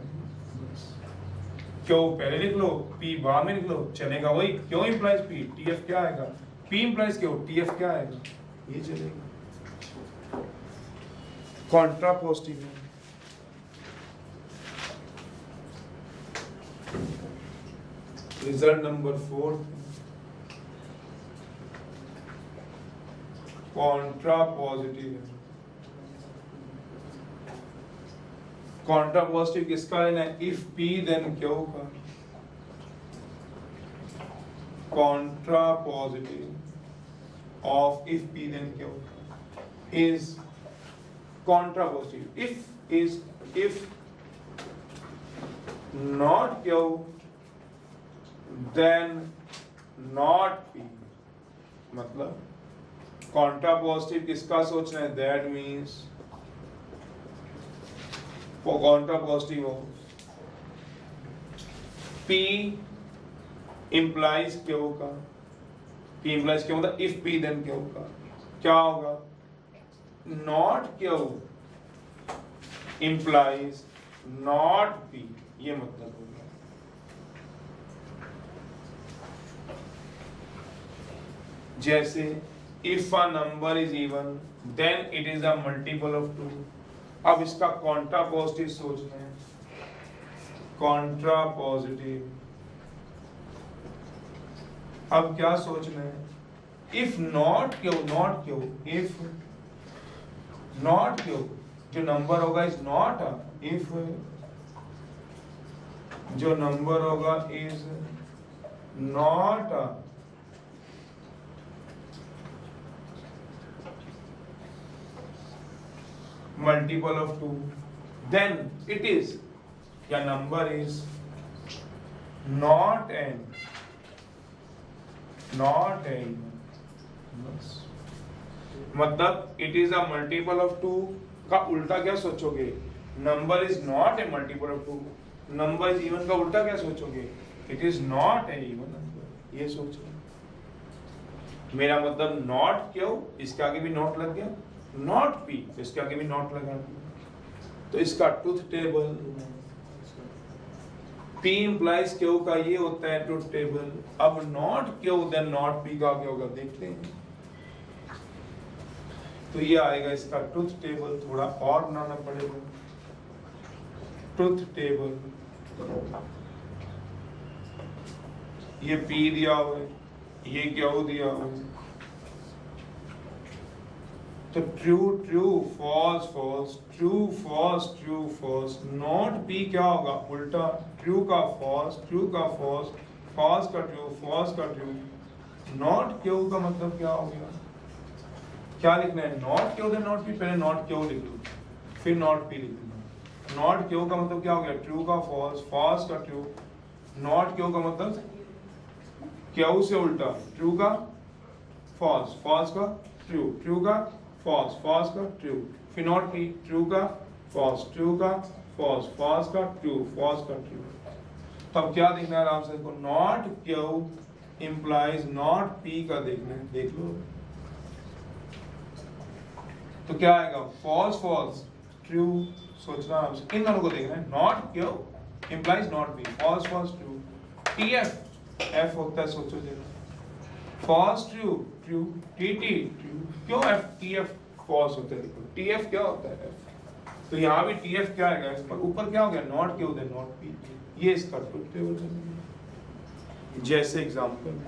Q पहले लिख लो, P बाद में लिख लो, चलेगा वही। Q इम्प्लाइज P, TF क्या आएगा, P इम्प्लाइज Q, TF क्या आएगा, ये चलेगा। कॉन्ट्रापोजिटिव है, रिजल्ट नंबर 4, कॉन्ट्रापोजिटिव है। कॉन्ट्रापोजिटिव किसका लेना है, इफ P देन Q का। Contrapositive of if P then Q is contrapositive, if not Q then not P। मतलब कॉन्ट्रापोजिटिव किसका सोचना है, दैट मीन्स कॉन्ट्रापोजिटिव हो, P इम्प्लाइज Q का, P इम्प्लाइज Q मतलब इफ P देन Q का। क्या होगा, not Q implies not P, ये मतलब होगा। जैसे if a number is even then it is a multiple of 2। अब इसका कॉन्ट्रापोजिटिव सोचना है, कॉन्ट्रापोजिटिव। अब क्या सोचना है, if not Q, not Q, if not Q, जो नंबर होगा इज नॉट, इफ जो नंबर होगा is not multiple of 2, then it is, या number is not n, मतलब it is a multiple of 2 का उल्टा क्या सोचोगे, number is not a multiple of 2, number is even का उल्टा क्या सोचोगे, it is not a even number, ये सोचो। मेरा मतलब not क्यों, इसके आगे भी नॉट लग गया, नॉट P, इसके आगे भी नॉट लगा, तो इसका truth table P implies Q का ये होता है ट्रुथ टेबल। अब not Q then not P का क्या होगा देखते हैं। तो ये आएगा इसका ट्रुथ टेबल, थोड़ा और बनाना पड़ेगा। ट्रुथ टेबल, ये P दिया हुआ है, ये क्यों दिया हो, तो true true false false, true false true false, not P क्या होगा उल्टा, ट्रू का फॉल्स, ट्रू का फॉल्स, फॉल्स का ट्रू, फॉल्स का ट्रू, नॉट क्यों का मतलब क्या हो गया, क्या लिखना है, not Q then not P, पहले नॉट क्यों लिख लो फिर नॉट पी लिख लो। नॉट क्यों का मतलब क्या हो गया, ट्रू का फॉल्स, फॉल्स का ट्रू, नॉट क्यों का मतलब क्यों से उल्टा, ट्रू का फॉल्स, फॉल्स का ट्रू, ट्रू का फॉल्स, फॉल्स का ट्रू, फिर नॉट पी, ट्रू का फॉल्स, ट्रू का फॉल्स, फॉल्स का ट्रू, फॉल्स का ट्रू। तो अब क्या देखना है आराम से, देखो not Q implies not P का देखना है, देख लो तो क्या आएगा, फॉल्स फॉल्स ट्रू, सोचना आराम से, इन दोनों को देखना है, not Q implies not P, false false true, T F होता है, सोचो जरा, false true true, T T true, Q F T F false होता है, देखो टी एफ क्या होता है एफ, तो यहाँ भी टी एफ क्या आएगा, इस पर ऊपर क्या हो गया, नॉट क्यों दे नॉट पी, ये इसका ट्रुथ टेबल बनेगा। जैसे एग्जांपल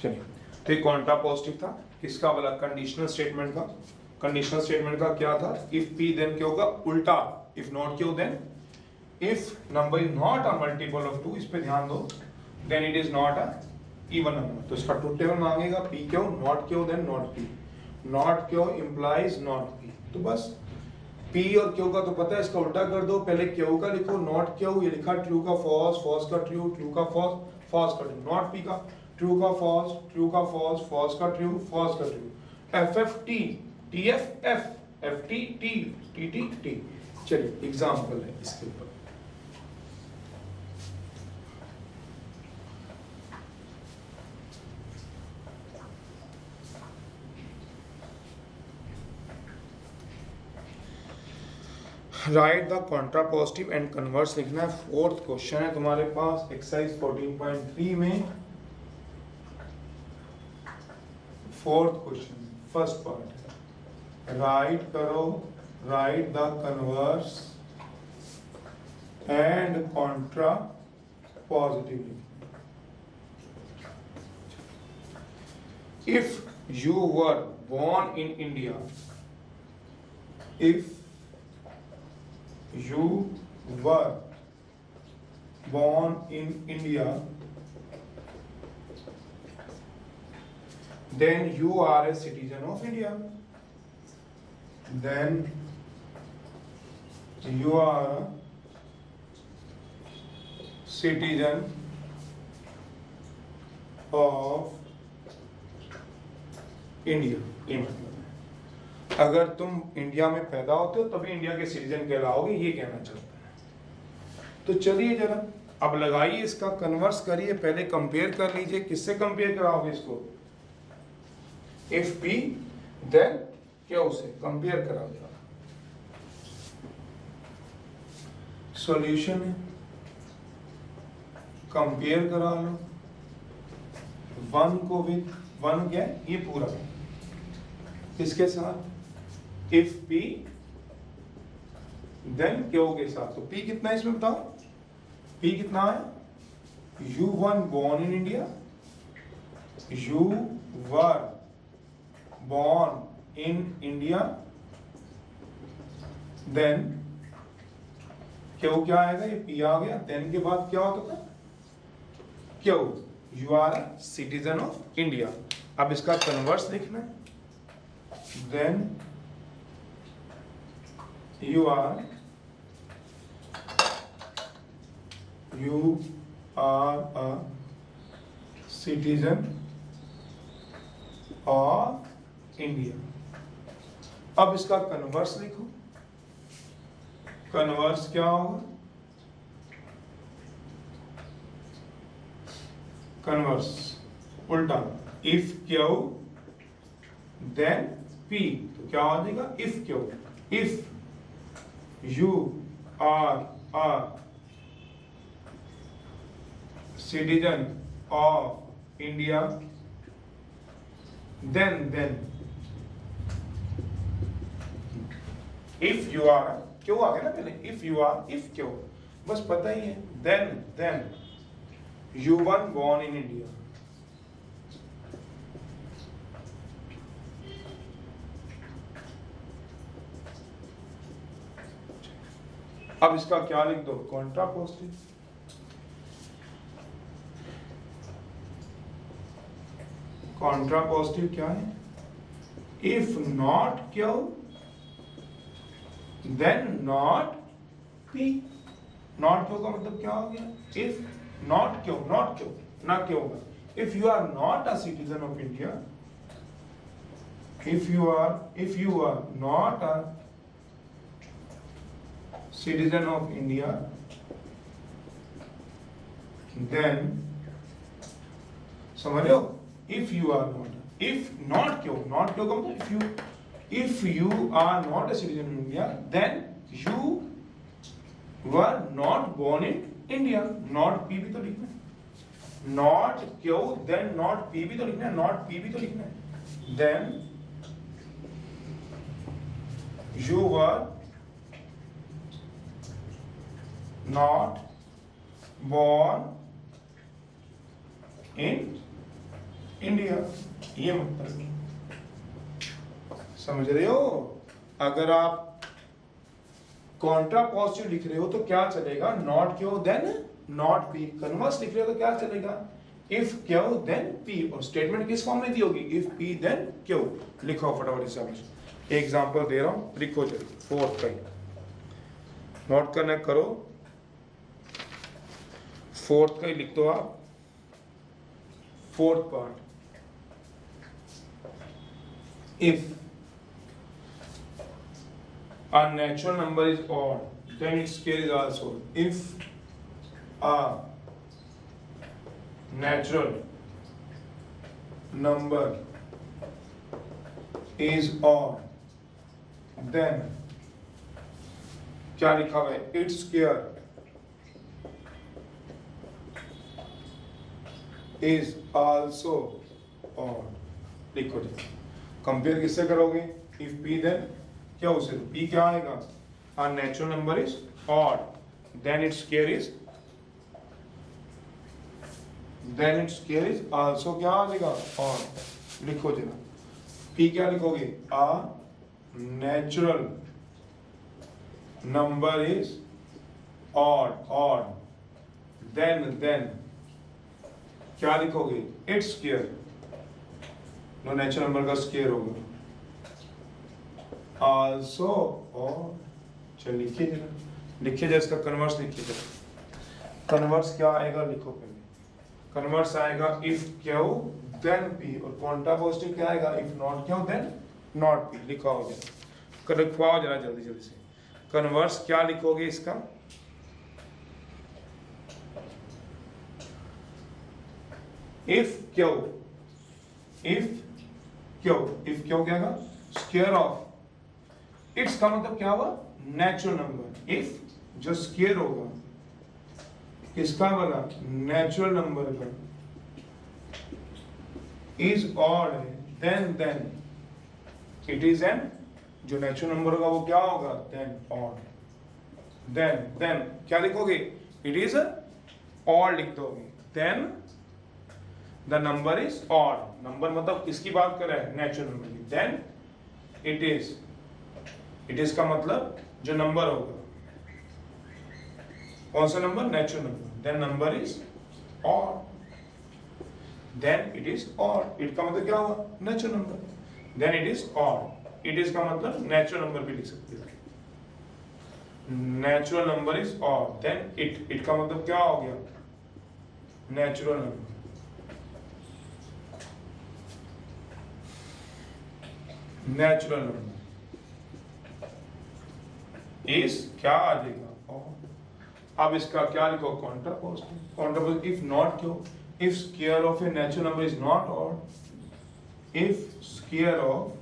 चलिए, तो ये कॉन्ट्रापोजिटिव था, किसका वाला, कंडीशनल स्टेटमेंट का। कंडीशनल स्टेटमेंट का क्या था, इफ पी देन क्या होगा उल्टा, if not Q then, if number is not a multiple of 2, इस पे ध्यान दो, then it is not a even number, तो इसका ट्रुथ टेबल मांगेगा, P Q, not Q then not P, not Q implies not P, तो बस P और क्यू का तो पता है, इसका उल्टा कर दो, पहले क्यू का लिखो, नॉट क्यू, ये लिखा ट्रू का फॉल्स, फॉल्स का ट्रू, ट्रू का फॉल्स, फॉल्स का ट्रू, नॉट पी का ट्रू का फॉल्स, ट्रू का फॉल्स, फॉल्स का ट्रू, फॉल्स का true, F F T, T F F, F T T, T T T. चलिए एग्जांपल है इसके ऊपर, right the contrapositive and converse लिखना है। फोर्थ क्वेश्चन है तुम्हारे पास एक्सरसाइज 14.3 में, fourth question first part, write करो, write the converse and contrapositive. If you were born in India, if you were born in India, then you are a citizen of India. Then you are a citizen of India. ये मतलब है अगर तुम India में पैदा होते हो तभी इंडिया के सिटीजन कहलाओगे, ये कहना चाहता है। तो चलिए जरा अब लगाइए इसका कन्वर्स करिए, पहले कंपेयर कर लीजिए, किससे कंपेयर कराओगे इसको, इफ पी देन क्या उसे कंपेयर कराओगे। सॉल्यूशन है, कंपेयर करा लो, वन को विद वन क्या ये पूरा किसके साथ, इफ पी देन क्यू के साथ। तो पी कितना है इसमें बताओ, पी कितना है, you were born in India, you were born in India, then Q क्या आएगा, ये पी आ गया, देन के बाद क्या होता था Q, you are citizen of India. अब इसका कन्वर्स लिखना है, then you are a citizen of India। अब इसका कन्वर्स लिखो, कन्वर्स क्या होगा, कन्वर्स उल्टा, इफ क्यू देन पी, तो क्या हो जाएगा, if Q, if you are a citizen of India, then if you are, क्यों आ गया ना पहले, if you are, if क्यों बस पता ही है, then U1 born in India. अब इसका क्या लिख दो, कॉन्ट्रापोजिटिव। कॉन्ट्रापोजिटिव क्या है? If not Q then not P. Not Q का मतलब क्या हो गया? If not Q, not Q ना क्यों होगा। If you are not a citizen of India, if you are not a citizen of India, then समझ रहे हो? If you are not, if not क्यों का मतलब if you are not a citizen of India, then you were not born in India. Not P भी तो लिखना है, not क्यों then not P भी तो लिखना है, not P भी तो लिखना है। then you were not born in India, ये मतलब समझ रहे हो? अगर आप कॉन्ट्रा पॉजिटिव लिख रहे हो तो क्या चलेगा? Not Q then not P. Converse लिख रहे हो तो क्या चलेगा? If Q then P. और स्टेटमेंट किस फॉर्म में दी होगी? If P then Q. लिखो फटाफट इसे। एग्जाम्पल दे रहा हूं, लिखो जल्दी। फोर्थ का ही नोट करना करो, फोर्थ का ही लिख दो आप। Fourth part, if a natural number is odd, then its scale is also. If a natural number is odd, then क्या लिखा हुआ है? its square is also odd। लिखो जी। कंपेयर किससे करोगे? if p then क्या उसे p क्या आएगा? a natural number is odd, then its square is also क्या आ जाएगा? odd। लिखो जरा, p क्या लिखोगे? a natural number is odd, then क्या लिखोगे? its square। No natural number का स्क्वायर होगा also odd। चल लिखिए जरा, लिखिए जरा इसका कन्वर्स लिखिए जरा। कन्वर्स क्या आएगा? लिखो पहले। कन्वर्स आएगा if q then p, और कॉन्ट्रा पॉजिटिव क्या आएगा? if not q then not p। लिखवाओ जरा, लिखवाओ जरा जल्दी जल्दी से। कन्वर्स क्या लिखोगे इसका? if q क्या होगा? स्क्वायर ऑफ, इट्स का मतलब क्या हुआ? Natural number. इफ जो स्क्वायर होगा किसका बना? नेचुरल नंबर का, इज ऑड है, देन इट इज एन, जो नेचुरल नंबर होगा वो क्या होगा? Then odd. देन क्या लिखोगे? इट इज ऑड लिख दोगे। Then the number is odd. Number मतलब किसकी बात कर रहा है? नेचुरल नंबर की। देन इट इज का मतलब जो नंबर होगा, कौन सा number? Natural number. Then number is odd, then it is odd. It का मतलब क्या हुआ? Natural number. Then it is odd. It is का मतलब नेचुरल नंबर भी लिख सकते हो। Natural number is odd, then it का मतलब क्या हो गया? Natural number. Natural number is क्या आ जाएगा? अब इसका क्या लिखो? Contrapositive. Contrapositive if not Q? If square of a natural number is not odd, if square of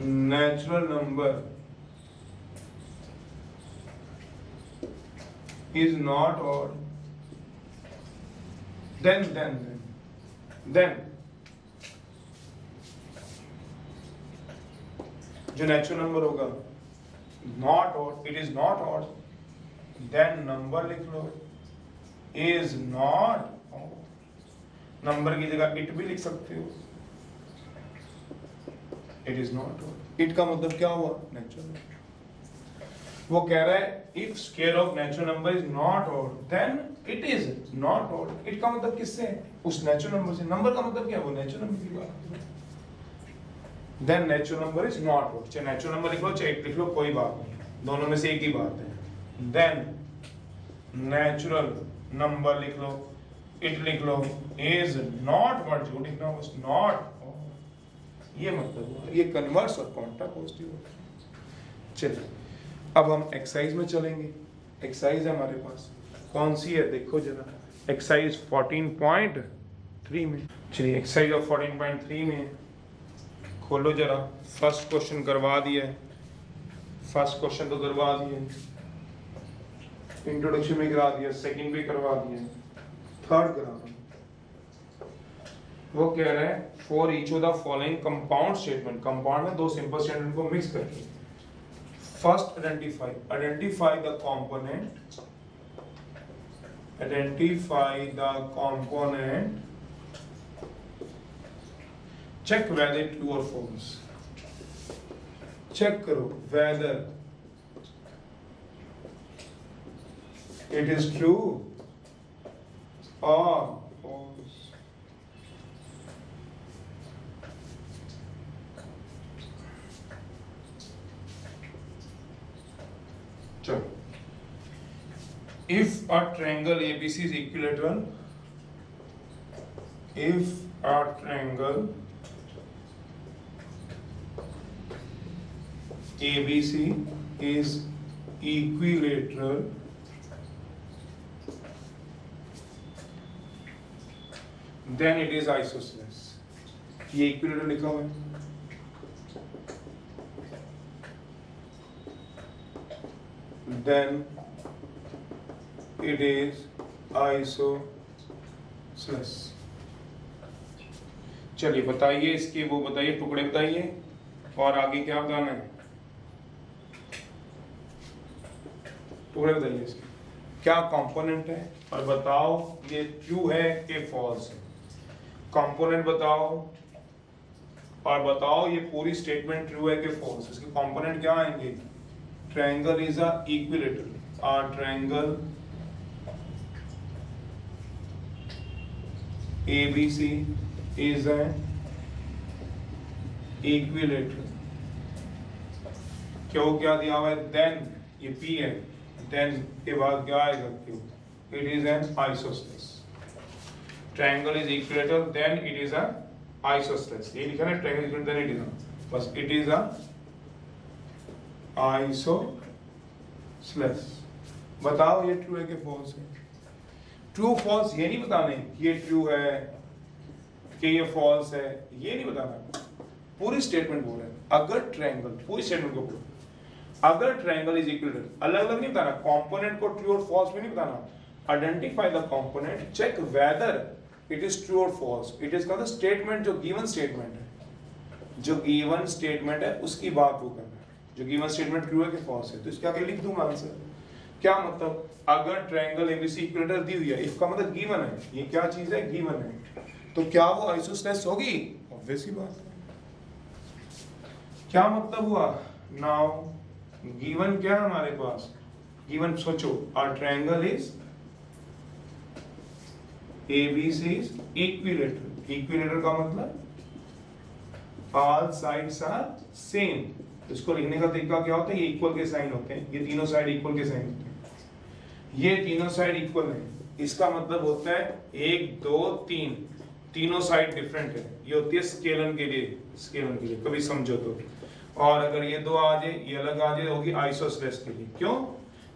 natural number is not odd, then जो नेचुरल नंबर होगा not odd, it is not odd, then number लिख लो, is not, number की जगह it भी लिख सकते हो, इट इज नॉट। इट का मतलब क्या हुआ? नेचुरल। वो कह रहा है if square of natural number is not odd then it is not odd. It का मतलब किससे है? उस नेचुरल नंबर से। नंबर का मतलब क्या है? वो नेचुरल नंबर की बात। Then natural number is not odd. चाहे नेचुरल नंबर लिख लो चाहे इट लिख लो, कोई बात नहीं, दोनों में से एक ही बात है। देन नेचुरल नंबर लिख लो, इट लिख लो, इज नॉट व्हाट जो लिखना बस, नॉट। ये मतलब हुआ, ये कन्वर्स और कॉन्ट्रा पॉजिटिव होता है। चलिए अब हम एक्सरसाइज में चलेंगे। एक्सरसाइज है हमारे पास, कौन सी है देखो जरा, एक्सरसाइज 14.3 में। चलिए एक्सरसाइज ऑफ 14.3 में खोलो जरा। फर्स्ट क्वेश्चन करवा दिया है, फर्स्ट क्वेश्चन तो करवा दिया, इंट्रोडक्शन में करा दिया, सेकंड भी करवा दिया, थर्ड करा दिया। वो कह रहे हैं for each of the following compound statement, compound में दो सिंपल स्टेटमेंट को मिक्स करके, first identify the component, identify the component, check whether true और फॉल्स। चेक करो वेदर इट इज ट्रू और false। चलो, if a triangle ABC is equilateral, if a triangle ABC is equilateral, then it is isosceles। ये equilateral लिखा हुआ है, then it is isosceles। चलिए बताइए इसके वो बताइए टुकड़े बताइए और आगे क्या बताना है, टुकड़े बताइए इसके क्या कंपोनेंट है और बताओ ये ट्रू है कि फॉल्स है। कंपोनेंट बताओ और बताओ ये पूरी स्टेटमेंट ट्रू है कि फॉल्स। इसके कंपोनेंट क्या आएंगे? Triangle is a equilateral, a triangle ABC is an equilateral। क्यों क्या दिया हुआ है? देन ये P है, देन के बाद क्या आएगा? Q। It is an isosceles। Triangle is equilateral, then it is a isosceles। ये लिखा है triangle is equilateral, then it is a, बस it is a isosceles। बताओ ये ट्रू है कि फॉल्स है? ट्रू फॉल्स ये नहीं बताने ये ट्रू है कि ये फॉल्स है, ये नहीं बताना, पूरी स्टेटमेंट बोल रहे हैं। अगर ट्रायंगल, पूरी स्टेटमेंट को बोलो, अगर ट्रायंगल इज इक्विलेटरल, अलग अलग नहीं बताना, कंपोनेंट को ट्रू और फॉल्स में नहीं बताना। Identify the component, check whether it is true और फॉल्स। इट इज का स्टेटमेंट जो गिवन स्टेटमेंट है, जो गिवन स्टेटमेंट है उसकी बात वो करना है, जो गिवन स्टेटमेंट ट्रू है कि फॉल्स है। तो इसका आगे लिख दूंगा आंसर। क्या मतलब? अगर ट्रायंगल एबीसी इक्विलेटरल दी हुई है, इसका मतलब गिवन है, ये क्या चीज है? गिवन है, तो क्या वो आइसोसेलेस होगी? ऑब्वियस ही बात है। क्या मतलब हुआ? नाउ गिवन क्या है हमारे पास? गिवन सोचो, our triangle is ABC is equilateral. Equilateral का मतलब ऑल साइड्स आर सेम। इसको लिखने का तरीका क्या होता है? ये इक्वल के साइन होते हैं, ये तीनों साइड इक्वल के साइन होते हैं, ये तीनों साइड इक्वल है। इसका मतलब होता है 1 2 3, तीनों साइड डिफरेंट है। ये होती है स्केलन के लिए, स्केलन के लिए कभी समझो तो। और अगर ये दो आ जाए, ये अलग आ जाए, होगी आइसोसेलेस के लिए। क्यों?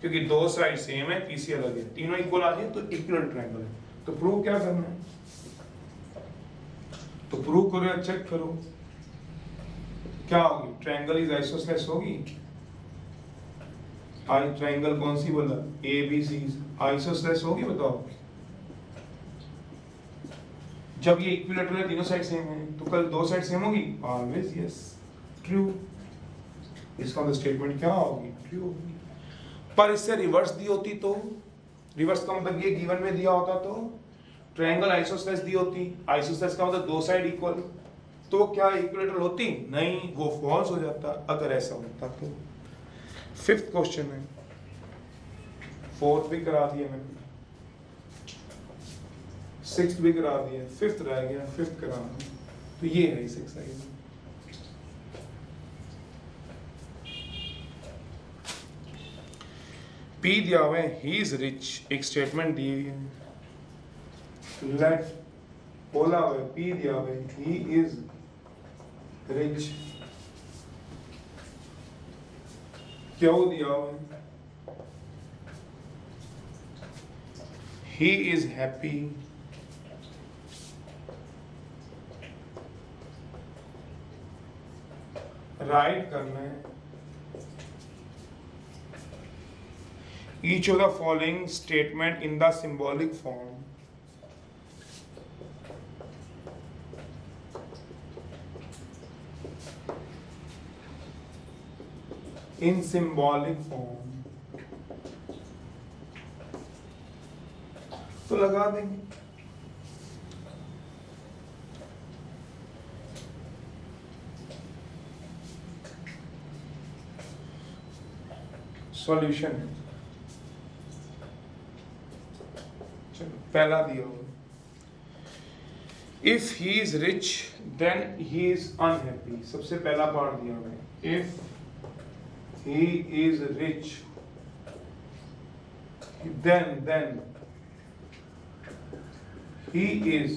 क्योंकि दो साइड सेम है, तीसरी अलग है, तीनों इक्वल आ जाए तो इक्विलेटरल ट्रायंगल है। तो प्रूव क्या करना है? तो प्रूव करो या चेक करो, क्या होगी? ट्रायंगल इज आइसोसेलेस होगी। आई ट्रायंगल कौन सी बोला? एबीसी आइसोसेलेस होगी, बताओ। जब ये इक्विलेटरल है, तीनों साइड सेम है, तो कल दो साइड सेम होगी? Always yes, true. इसका मतलब स्टेटमेंट क्या होगी? ट्रू होगी। पर इससे रिवर्स दी होती तो, रिवर्स का मतलब ये गिवन में दिया होता तो ट्रायंगल आइसोसेलेस दी होती, आइसोसेलेस का मतलब दो साइड इक्वल, तो क्या इक्विलेटरल होती? नहीं, वो फॉल्स हो जाता अगर ऐसा होता तो। फिफ्थ क्वेश्चन है, फोर्थ भी करा दिया मैंने, सिक्स्थ भी करा दिया, फिफ्थ रह गया, फिफ्थ करा दिया, तो ये है इस एक्सरसाइज में। पी दिया हुआ है, ही इज रिच, एक स्टेटमेंट दी हुई है, लेट बोला हुआ है, पी दिया हुआ है, ही इज रिच, क्यों दिया हुआ है, he is happy, राइट करना है, each of the following statement in the symbolic form, in symbolic form, तो लगा देंगे। सॉल्यूशन चलो पहला दिया हुआ, if he is rich then he is unhappy, सबसे पहला पार्ट दिया हुआ है, if he is rich then he is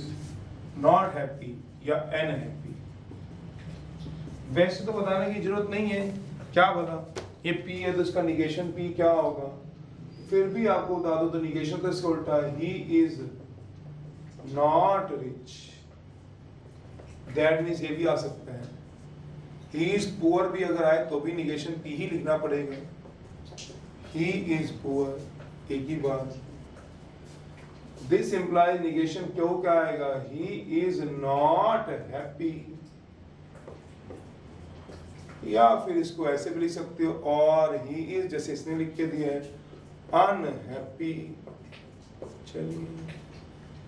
not happy या unhappy। वैसे तो बताने की जरूरत नहीं है, क्या बता, ये P है तो इसका निगेशन P क्या होगा, फिर भी आपको बता दो तो निगेशन तो इसका उल्टा है, he is not rich, that means ये भी आ सकता है, he is poor भी अगर आए तो भी निगेशन P ही लिखना पड़ेगा, he is poor, एक ही बात। This implies negation क्यों क्या आएगा, he is not happy, या फिर इसको ऐसे भी लिख सकते हो, और he is जैसे इसने लिख के दिया है unhappy। चलिए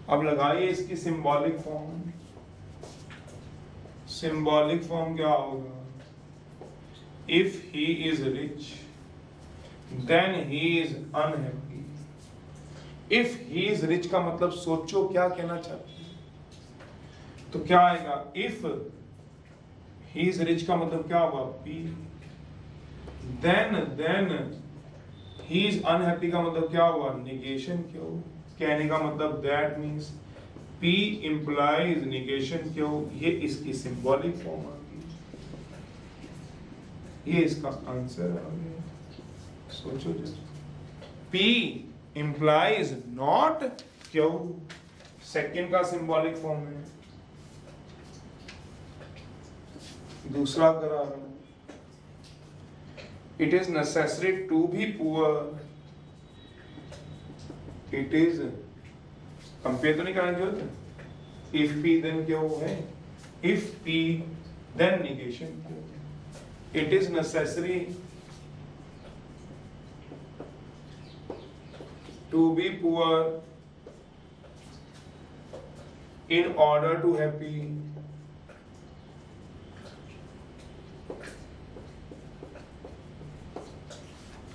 अब लगाइए इसकी सिंबॉलिक फॉर्म, सिंबॉलिक फॉर्म क्या होगा, if he is rich then he is unhappy. If he is rich का मतलब सोचो क्या कहना चाहते हैं, तो क्या आएगा, इफ ही इज रिच का मतलब क्या होगा P, then he is unhappy का मतलब क्या हुआ निगेशन, क्यों कहने का मतलब that means P implies negation क्यों, ये इसकी सिंबॉलिक फॉर्म आ गई, ये इसका आंसर आ गया। सोचो जरा, P implies not Q, second का सिंबॉलिक फॉर्म है। दूसरा करा रहा हूं, it is necessary to be poor, it is compare तो नहीं करने की जरूरत है, इफ पी देन क्या है, if P then negation, it is necessary to be poor in order to happy,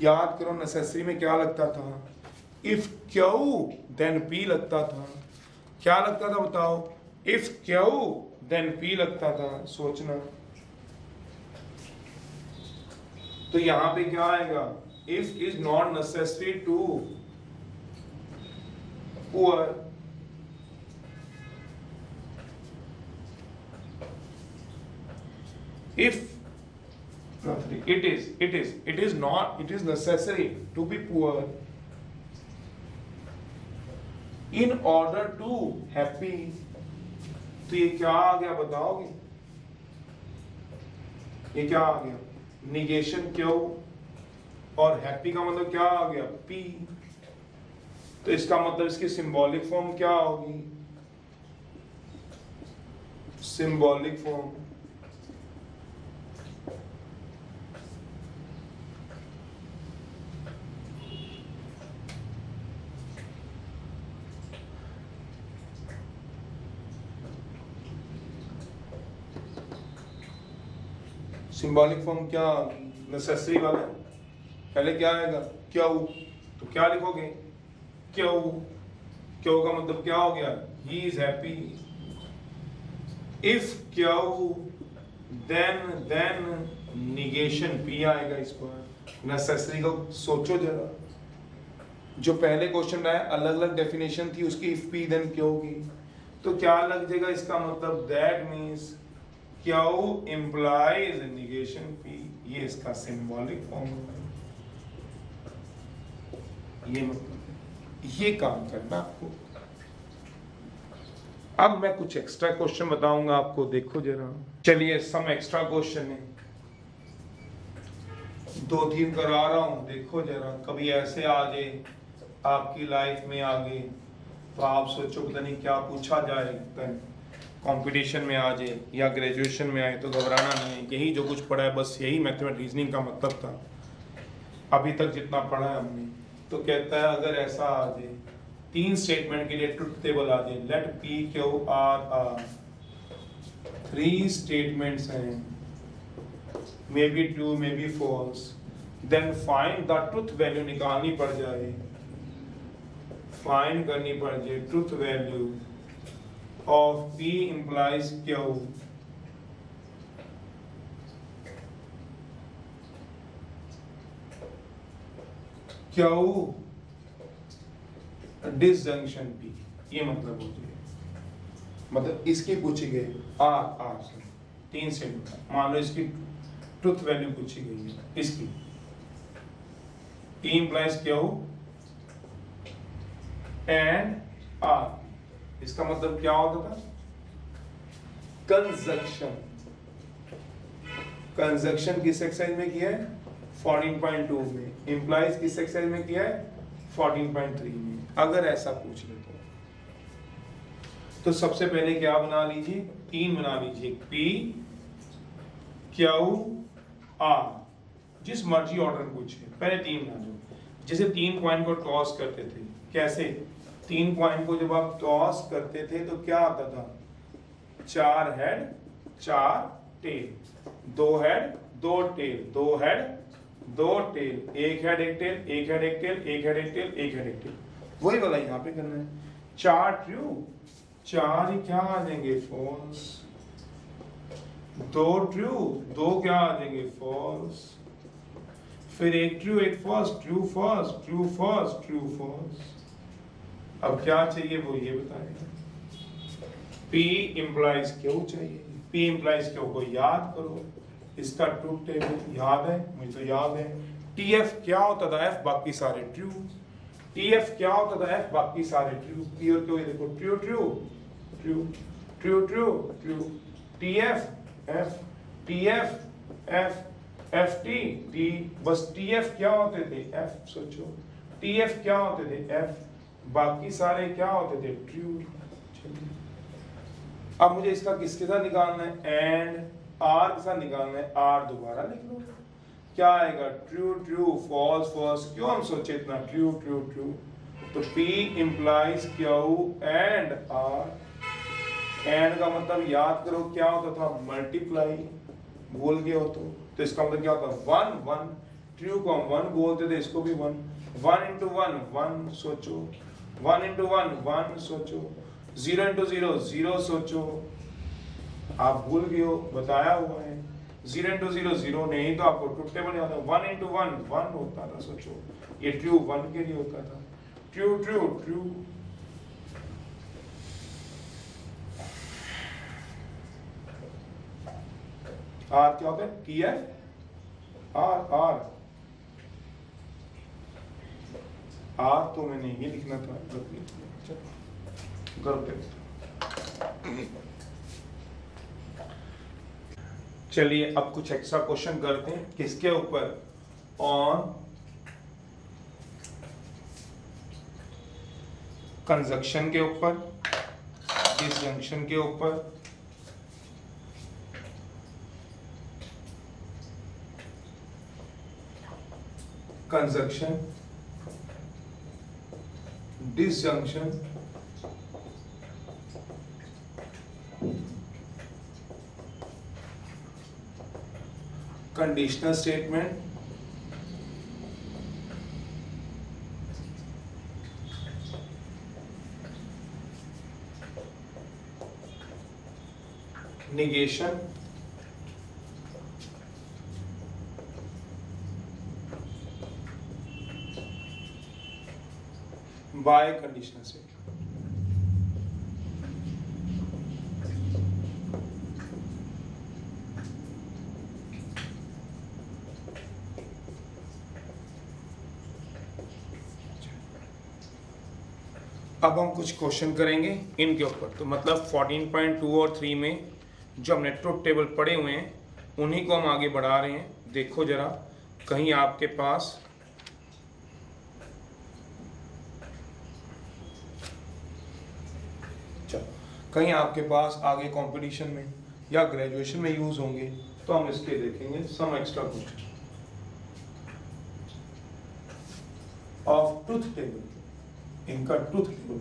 याद करो नेसेसरी में क्या लगता था, इफ क्यू देन पी लगता था, क्या लगता था बताओ, इफ क्यू देन पी लगता था, सोचना। तो यहां पे क्या आएगा, if is not necessary to poor, if it is necessary to be poor in order to happy, तो ये क्या आ गया बताओगे, ये क्या आ गया निगेशन क्यों, और हैप्पी का मतलब क्या आ गया पी, तो इसका मतलब इसकी सिंबॉलिक फॉर्म क्या होगी, सिंबॉलिक फॉर्म सिंबॉलिक फॉर्म क्या नेसेसरी वाला है, पहले क्या आएगा क्यों, तो क्या लिखोगे क्यों, क्यों का मतलब क्या हो गया, ही इज हैप्पी, इफ क्यों देन निगेशन पी आएगा इस पर। नेसेसरी को सोचो जरा, जो पहले क्वेश्चन में अलग अलग डेफिनेशन थी उसकी इफ पी देन क्यों की, तो क्या लग जाएगा इसका मतलब दैट मीन्स क्यों इम्प्लाइज निगेशन पी, ये इसका सिंबॉलिक फॉर्म है, ये मतलब ये काम करना आपको। अब मैं कुछ एक्स्ट्रा क्वेश्चन बताऊंगा आपको, देखो जरा, चलिए सम एक्स्ट्रा क्वेश्चन है, 2-3 करा रहा हूं, देखो जरा, कभी ऐसे आ जाए आपकी लाइफ में आगे तो आप सोचो पता नहीं क्या पूछा जाए, कंपटीशन में आ जाए या ग्रेजुएशन में आए तो घबराना नहीं है, यही जो कुछ पढ़ा है बस यही मैथमेटिक्स रीजनिंग का मतलब था अभी तक जितना पढ़ा है हमने। तो कहता है अगर ऐसा आ जाए 3 स्टेटमेंट के लिए ट्रुथ टेबल आ जाए, let P Q R 3 statements हैं, may be true may be false, then find the truth value, निकालनी पड़ जाए, फाइंड करनी पड़ जाए truth value of P implies Q, Q disjunction P, ये मतलब हो जाए, मतलब इसकी पूछी गई R 3 से, मान लो इसकी ट्रुथ वैल्यू पूछी गई है इसकी, P implies Q and R, इसका मतलब क्या होता था, कंजक्शन, कंजक्शन किस एक्सरसाइज में किया है 14.2 में, इंप्लाइज किस एक्सरसाइज में किया है 14.3 में। अगर ऐसा पूछ ले तो सबसे पहले क्या बना लीजिए, 3 बना लीजिए, P Q R, जिस मर्जी ऑर्डर में पूछे, पहले 3 बना दो, जैसे 3 कॉइन को टॉस करते थे, कैसे 3 कॉइन को जब आप टॉस करते थे तो क्या आता था, 4 head 4 tail, 2 head 2 tail, 2 head 2 tail, 1 head 1 tail, 1 head 1 tail, 1 head 1 tail, 1 head 1 tail, वही वाला यहाँ पे करना है। 4 ट्रू, 4 ही क्या आ जाएंगे फॉल्स, 2 ट्रू, 2 क्या आ जाएंगे फॉल्स, फिर 1 true 1 false, true false true false true false. अब क्या चाहिए वो ये बताएगा, P implies क्यों चाहिए, P implies क्यों को याद करो, इसका ट्रूथ टेबल याद है, मुझे तो याद है, TF क्या होता था F बाकी सारे ट्रू, TF क्या होता था F बाकी सारे ट्रू, P और Q देखो true true true true true true, TF F TF F FT T, बस TF क्या होते थे F, सोचो TF क्या होते थे F, बाकी सारे क्या होते थे ट्रू। अब मुझे इसका किसके साथ निकालना है, एंड R के साथ निकालना है, R दोबारा लिख लो, क्या आएगा ट्रू ट्रू फॉल्स फॉल्स, क्यों हम सोचे इतना ट्रू ट्रू ट्रू, तो P implies Q and R, and का मतलब याद करो क्या होता था मल्टीप्लाई, भूल गए हो तो इसका मतलब क्या होता 1 1, ट्रू को हम 1 बोलते थे, इसको भी 1, 1 into 1 1 सोचो, 1 into 1 1 सोचो, 0 into 0 0 सोचो, आप भूल गए हो बताया हुआ है, 0 into 0 0 नहीं तो आपको ट्रुथ टेबल याद है, 1 into 1 1 होता था, सोचो ये ट्रू 1 के लिए होता था, ट्रू ट्रू ट्रू। R क्या होता है TF R तो मैंने ये लिखना था, चलिए अब कुछ एक्स्ट्रा क्वेश्चन करते हैं, किसके ऊपर, ऑन कंजक्शन के ऊपर, डिसजंक्शन के ऊपर, conjunction disjunction conditional statement negation by conditional statement. अब हम कुछ क्वेश्चन करेंगे इनके ऊपर। तो मतलब 14.2 और 3 में जो हमने ट्रुथ टेबल पढ़े हुए हैं उन्हीं को हम आगे बढ़ा रहे हैं। देखो जरा कहीं आपके पास कहीं आपके पास आगे कंपटीशन में या ग्रेजुएशन में यूज होंगे तो हम इसके देखेंगे some extra question of truth table. इनका ट्रुथ टेबल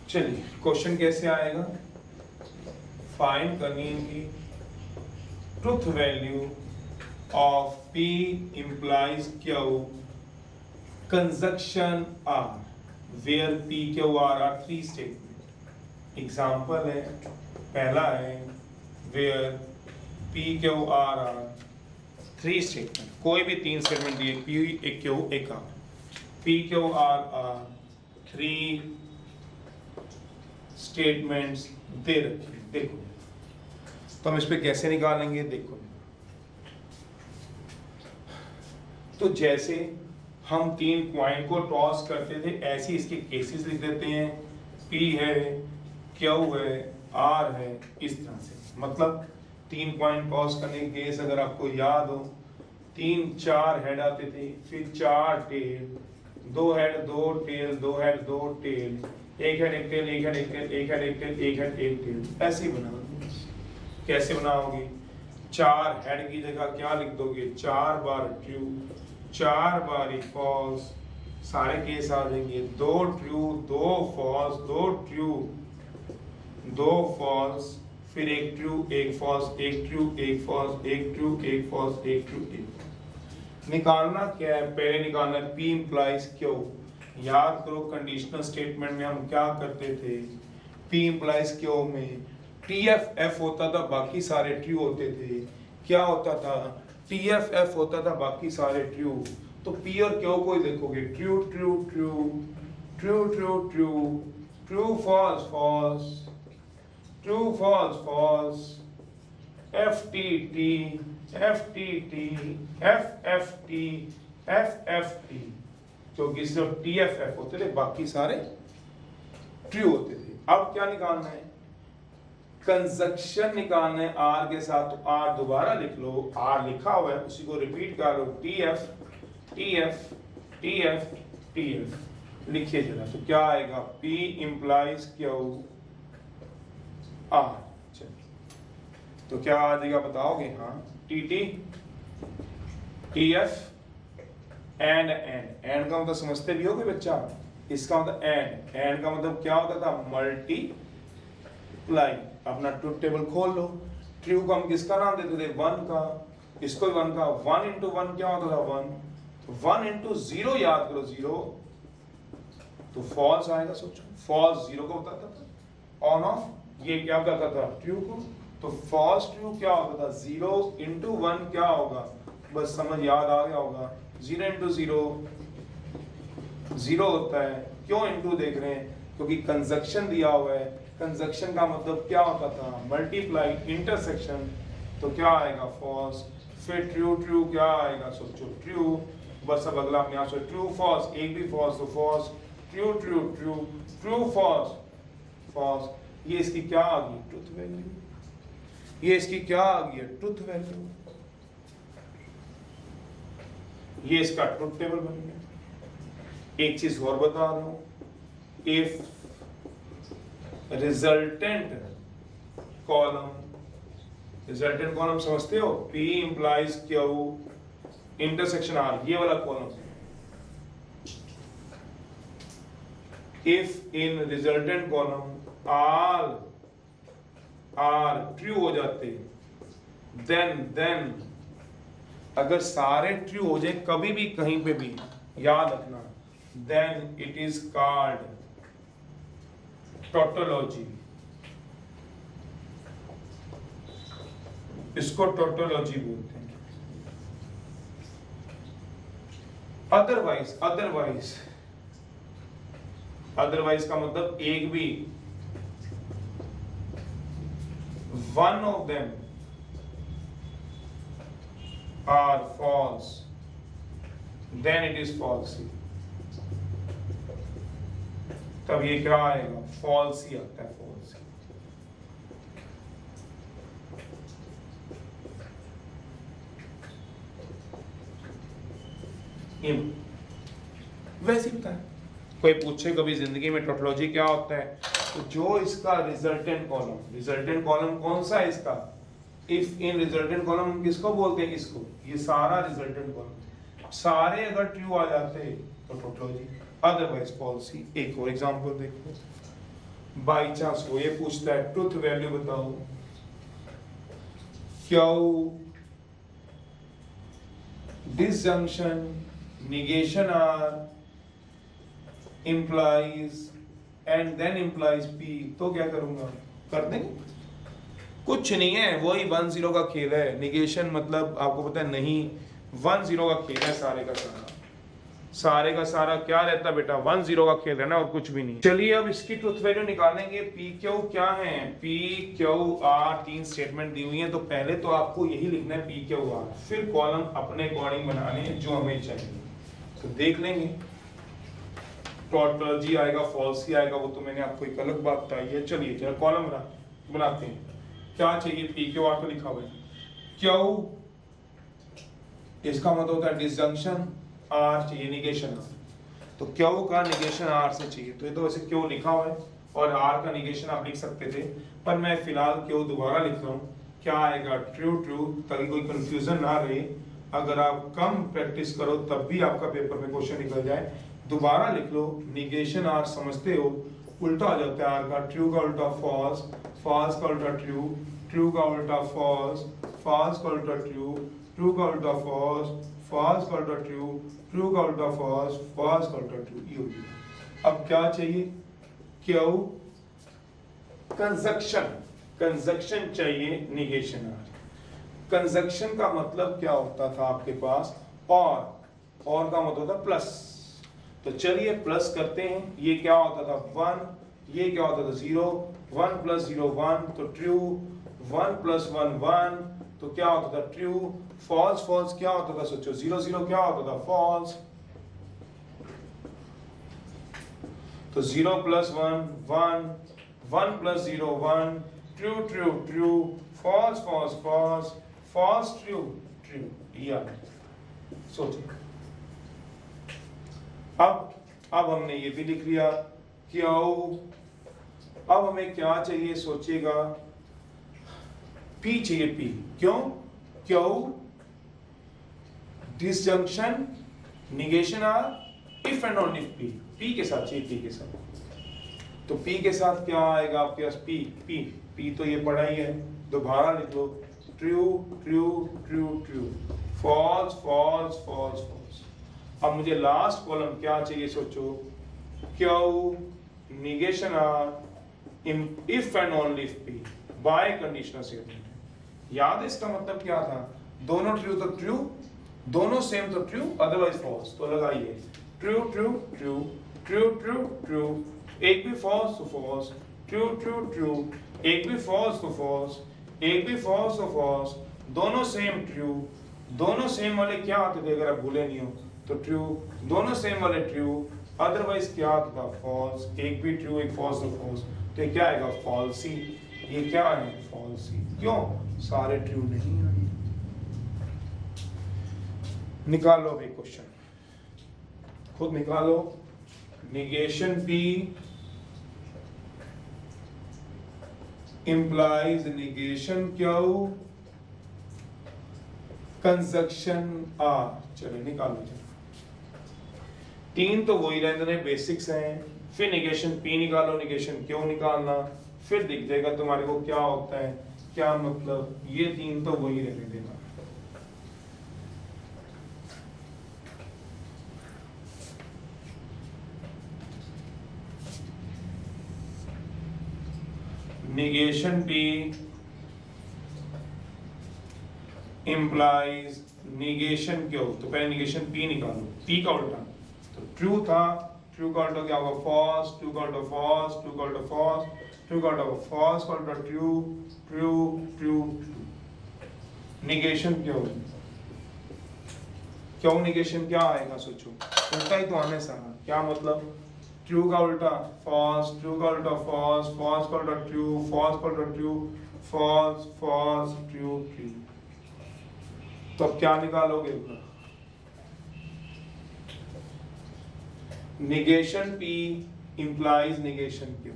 चलिए क्वेश्चन कैसे आएगा, फाइंड करनी इनकी truth value of P implies Q conjunction R where P Q R are three statement। Example है पहला है where P Q R are three statement, कोई भी तीन स्टेटमेंट दिए P एक Q एक R, P Q R are three statements दे रखी। देखो तो हम इस पे कैसे निकालेंगे, देखो तो जैसे हम तीन क्वाइन को टॉस करते थे ऐसे इसके केसेस लिख देते हैं, P है Q है R है, इस तरह से। मतलब तीन क्वाइन टॉस करने के केस अगर आपको याद हो, तीन चार हेड आते थे, फिर चार टेल, दो हेड दो टेल, दो हेड दो टेल, एक हेड एक टेल, एक हेड एक टेल, एक हेड एक टेल, एक हेड एक टेल, ऐसे ही बनाओगे। कैसे बनाओगे, चार हेड की जगह क्या लिख दोगे, चार बार ट्रू, चार बार फॉल्स, सारे केस आ जाएंगे, दो ट्रू दो फॉल्स, दो ट्रू दो फॉल्स, फिर एक ट्रू एक फॉल्स, एक ट्रू एक फॉल्स, एक ट्रू एक फॉल्स, एक ट्रू एक। निकालना क्या है, पहले निकालना है P implies Q। याद करो कंडीशनल स्टेटमेंट में हम क्या करते थे, P implies Q में TF होता था, बाकी सारे ट्रू होते थे। क्या होता था, TF होता था, बाकी सारे ट्रू। तो P और Q को ही देखोगे, true true true true true true true false false, true false false, FTT FTT FFT FFT, क्योंकि सिर्फ TFF होते थे, बाकी सारे ट्रू होते थे। अब क्या निकालना है, कंजक्शन निकालना है R के साथ। तो R दोबारा लिख लो, R लिखा हुआ है उसी को रिपीट कर लो, TF TF TF TF लिखिए जरा। तो क्या आएगा, P implies Q R। तो क्या आ जाएगा बताओगे, हाँ TT TF एंड एंड का मतलब समझते भी हो कि बच्चा, इसका मतलब एंड का मतलब क्या होता था, मल्टीप्लाई। अपना ट्रुथ टेबल खोल लो, ट्रू को हम किसका नाम देते थे, वन का, इसको वन का, वन इंटू वन क्या होता था, वन, तो वन इंटू जीरो याद करो, जीरो तो फॉल्स आएगा। सोचो फॉल्स जीरो को बताता था, ऑन ऑफ ये क्या बताता था, ट्रू को। तो फॉल्स ट्रू क्या होता था, जीरो इंटू वन क्या होगा, बस समझ याद आ गया होगा, जीरो इंटू जीरो जीरो होता है। क्यों इंटू देख रहे हैं, क्योंकि कंजक्शन दिया हुआ है, कंजक्शन का मतलब क्या होता था, मल्टीप्लाई इंटरसेक्शन। तो क्या आएगा, फॉल्स, फिर ट्रू ट्रू क्या आएगा, सोचो ट्रू, बस अब अगला यहाँ से ट्रू फॉल्स, एक भी फॉल्स तो false, true true true true false false. ये इसकी क्या आ गई, ट्रुथ वैल्यू, ये इसकी क्या आ गई है, ट्रुथ वैल्यू, ये इसका ट्रुथ टेबल बन गया। एक चीज और बता रहा हूं, इफ रिजल्टेंट कॉलम समझते हो, P implies Q intersection R, ये वाला column. If in resultant column all are true हो जाते, देन अगर सारे ट्रू हो जाए कभी भी कहीं पे भी, याद रखना, then it is called tautology. इसको टोटोलॉजी बोलते हैं। अदरवाइज का मतलब एक भी one of them are false, then it is fallacy. तब ये क्या आएगा? फॉल्सी आता है, फॉल्सी। वैसे ही बताए, कोई पूछे कभी जिंदगी में टोटोलॉजी क्या होता है, तो जो इसका रिजल्टेंट कॉलम कौन सा है इसका, इफ इन रिजल्टेंट कॉलम किसको बोलते हैं? इसको, ये सारा रिजल्टेंट कॉलम, सारे अगर ट्रू आ जाते तो टोटोलॉजी, अदरवाइज फॉल्सी। एक और एग्जांपल देखो, बाई चांस वो ये पूछता है ट्रुथ वैल्यू बताओ, क्यों disjunction negation R implies and then implies P, तो क्या करूंगा? कर देंगे, कुछ नहीं है, वही 1-0 का खेल है। निगेशन मतलब आपको पता है नहीं, 1-0 का खेल है, सारे का सारा क्या रहता है बेटा? 1-0 का खेल है ना, और कुछ भी नहीं। चलिए अब इसकी ट्रुथ वैल्यू निकालेंगे। पी क्यू क्या है? पी क्यू आर, 3 स्टेटमेंट दी हुई है, तो पहले तो आपको यही लिखना है पी क्यू आर, फिर कॉलम अपने अकॉर्डिंग बनाने हैं जो हमें चाहिए। तो देख लेंगे, टोटोलॉजी आएगा, फॉल्सी आएगा, वो तो मैंने आपको एक अलग बात बताई है। चलिए चलो कॉलम बनाते हैं। क्या चाहिए? पी क्यू आर तो लिखा हुआ है, क्यू इसका मतलब होता है डिसजंक्शन, आर चाहिए निगेशन आर, तो क्यू का निगेशन आर से चाहिए। तो ये तो वैसे क्यू लिखा हुआ है और आर का निगेशन आप लिख सकते थे, पर मैं फिलहाल क्यू दोबारा लिख रहा हूँ। क्या आएगा? ट्रू, ताकि कोई कंफ्यूजन ना रहे। अगर आप कम प्रैक्टिस करो तब भी आपका पेपर में क्वेश्चन निकल जाए। दोबारा लिख लो, निगेशन आर समझते हो, उल्टा हो जाता है आर का, ट्रू का उल्टा फॉल्स, फॉल्स का उल्टा ट्रू, ट्रू का उल्टा फॉल्स, फॉल्स का उल्टा ट्रू, ट्रू का उल्टा फॉल्स, फॉल्स का उल्टा ट्रू, ट्रू का उल्टा फॉल्स, फॉल्स का उल्टा ट्रू। ये हो गया। अब क्या चाहिए? क्यू कंजक्शन चाहिए निगेशन आर। कंजक्शन का मतलब क्या होता था आपके पास? और का मतलब होता प्लस। तो चलिए प्लस करते हैं। ये क्या होता था? 1, ये क्या होता था? 0, 1 + 0 1, तो ट्रू, 1 + 1 1, तो क्या होता था? ट्रू। फॉल्स क्या होता था? सोचो, 0 0 क्या होता था? फॉल्स। तो 0 + 1 1, 1 + 0 1, ट्रू, फॉल्स ट्रू। या सोचिए, अब हमने ये भी लिख लिया क्यों। अब हमें क्या चाहिए? सोचिएगा, पी चाहिए। P Q disjunction negation R if and only P. P के साथ चाहिए, पी के साथ। तो पी के साथ क्या आएगा आपके पास? पी तो ये पढ़ा ही है, दोबारा लिख लो, ट्रू, फॉल्स। अब मुझे लास्ट कॉलम क्या चाहिए? सोचो, Q negation R if and only if P, biconditional statement. याद है इसका मतलब क्या था? दोनों ट्रू तो ट्रू, दोनों सेम तो ट्रू, अदरवाइज फॉल्स। तो लगाइए ट्रू, एक भी फॉल्स तो फॉल्स, ट्रू, एक भी फॉल्स तो फॉल्स, एक भी फॉल्स तो फॉल्स, दोनों सेम ट्रू। दोनों सेम वाले क्या आते थे अगर आप भूले नहीं हो तो? ट्रू, दोनों सेम वाले ट्रू, अदरवाइज क्या आता था? फॉल्स। एक भी ट्रू, एक फॉल्स तो फॉल्स, तो ये क्या आएगा? फॉल्सी। ये क्या है? फॉल्सी। क्यों? सारे ट्रू नहीं आए। निकालो अभी क्वेश्चन, खुद निकालो। निगेशन पी implies negation क्यों, कंजक्शन आर। चलिए निकालो। 3 तो वही रहते हैं, बेसिक्स हैं। फिर निगेशन पी निकालो, निगेशन क्यों निकालना, फिर दिख जाएगा तुम्हारे को क्या होता है, क्या मतलब, ये 3 तो वही रहने देना। negation P implies negation Q। तो पहले negation P निकालो, P का उल्टा, तो true था, true का उल्टा क्या होगा false, true का उल्टा false, true का उल्टा false, true का उल्टा false का उल्टा true, true, true, true। negation क्या होगी, क्यों negation क्या आएगा, सोचो, उल्टा ही तो आने सारा, क्या मतलब, ट्रू का उल्टा फॉल्स, ट्रू का उल्टा फॉल्स, फॉल्स का उल्टा ट्रू, फॉल्स का उल्टा true, false, false, true, true. तो अब क्या निकालोगे, negation P implies negation Q,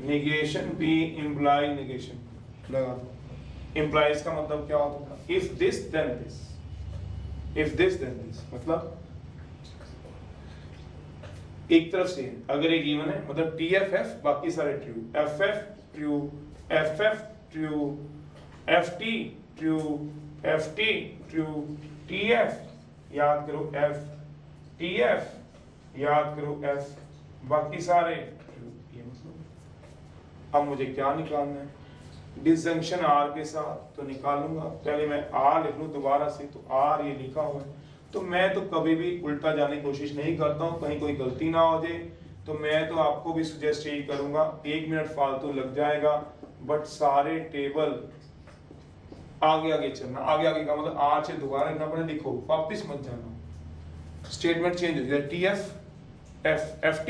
negation P implies negation Q। लगा दो। implies का मतलब क्या होता है, if this then this, if this then this, मतलब एक तरफ से अगर एक गिवन है, मतलब TFF बाकी सारे true, FF true, FF true, FT true, FT true, TF याद करो F, TF याद करो F, बाकी सारे ट्रू। ये मतलब अब मुझे क्या निकालना है, डिसजंक्शन R के साथ तो निकालूंगा, पहले मैं R लिख लूं दोबारा से, तो R ये लिखा हुआ है, तो मैं तो कभी भी उल्टा जाने की कोशिश नहीं करता हूँ, कहीं कोई गलती ना हो जाए, तो मैं तो आपको भी सुजेस्ट यही करूंगा, 1 मिनट फालतू लग जाएगा, बट सारे टेबल आगे आगे चलना, आगे आगे का मतलब आज से दोबारा लिखना पड़े, लिखो वापिस मत जाना, स्टेटमेंट चेंज हो जाए, TF FT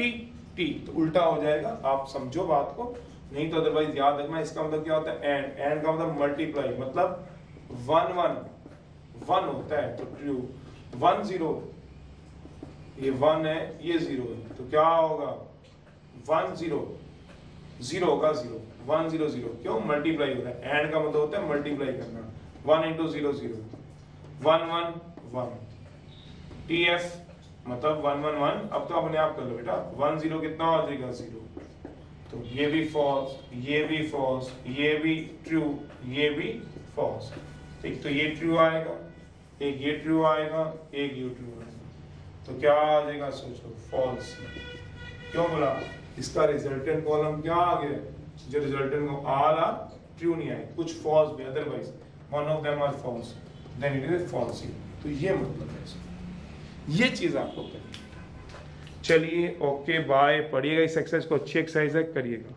T तो उल्टा हो जाएगा, आप समझो बात को, नहीं तो अदरवाइज याद रखना। इसका मतलब क्या होता है, एंड का मतलब मल्टीप्लाई, मतलब 1 1 1 होता है तो ट्रू, 1 0 ये 1 है, ये 0 है, तो क्या होगा 1 0 0 का 0, 1 0 0, क्यों मल्टीप्लाई हो रहा है, एंड का मतलब होता है मल्टीप्लाई करना, 1 into 0 0, 1 1 1, TF मतलब 1 1 1, अब तो अपने आप कर लो बेटा, 1 0 कितना हो जाएगा 0, तो ये भी फॉल्स, ये भी फॉल्स, ये भी ट्रू, ये भी फॉल्स, ठीक, तो ये ट्रू आएगा, एक ये ट्रू आएगा, एक ये ट्रू आएगा, तो क्या आ जाएगा, सोचो फॉल्स। क्यों बोला, इसका रिजल्टेंट कॉलम क्या आ गया, जो रिजल्टेंट को आर ट्रू नहीं आए, कुछ फॉल्स भी, otherwise one of them are false, then it is false. तो ये मतलब है, ये चीज आपको करनी है। चलिए ओके बाय, पढ़िएगा इस एक्सरसाइज को, अच्छी एक्सरसाइज है, करिएगा।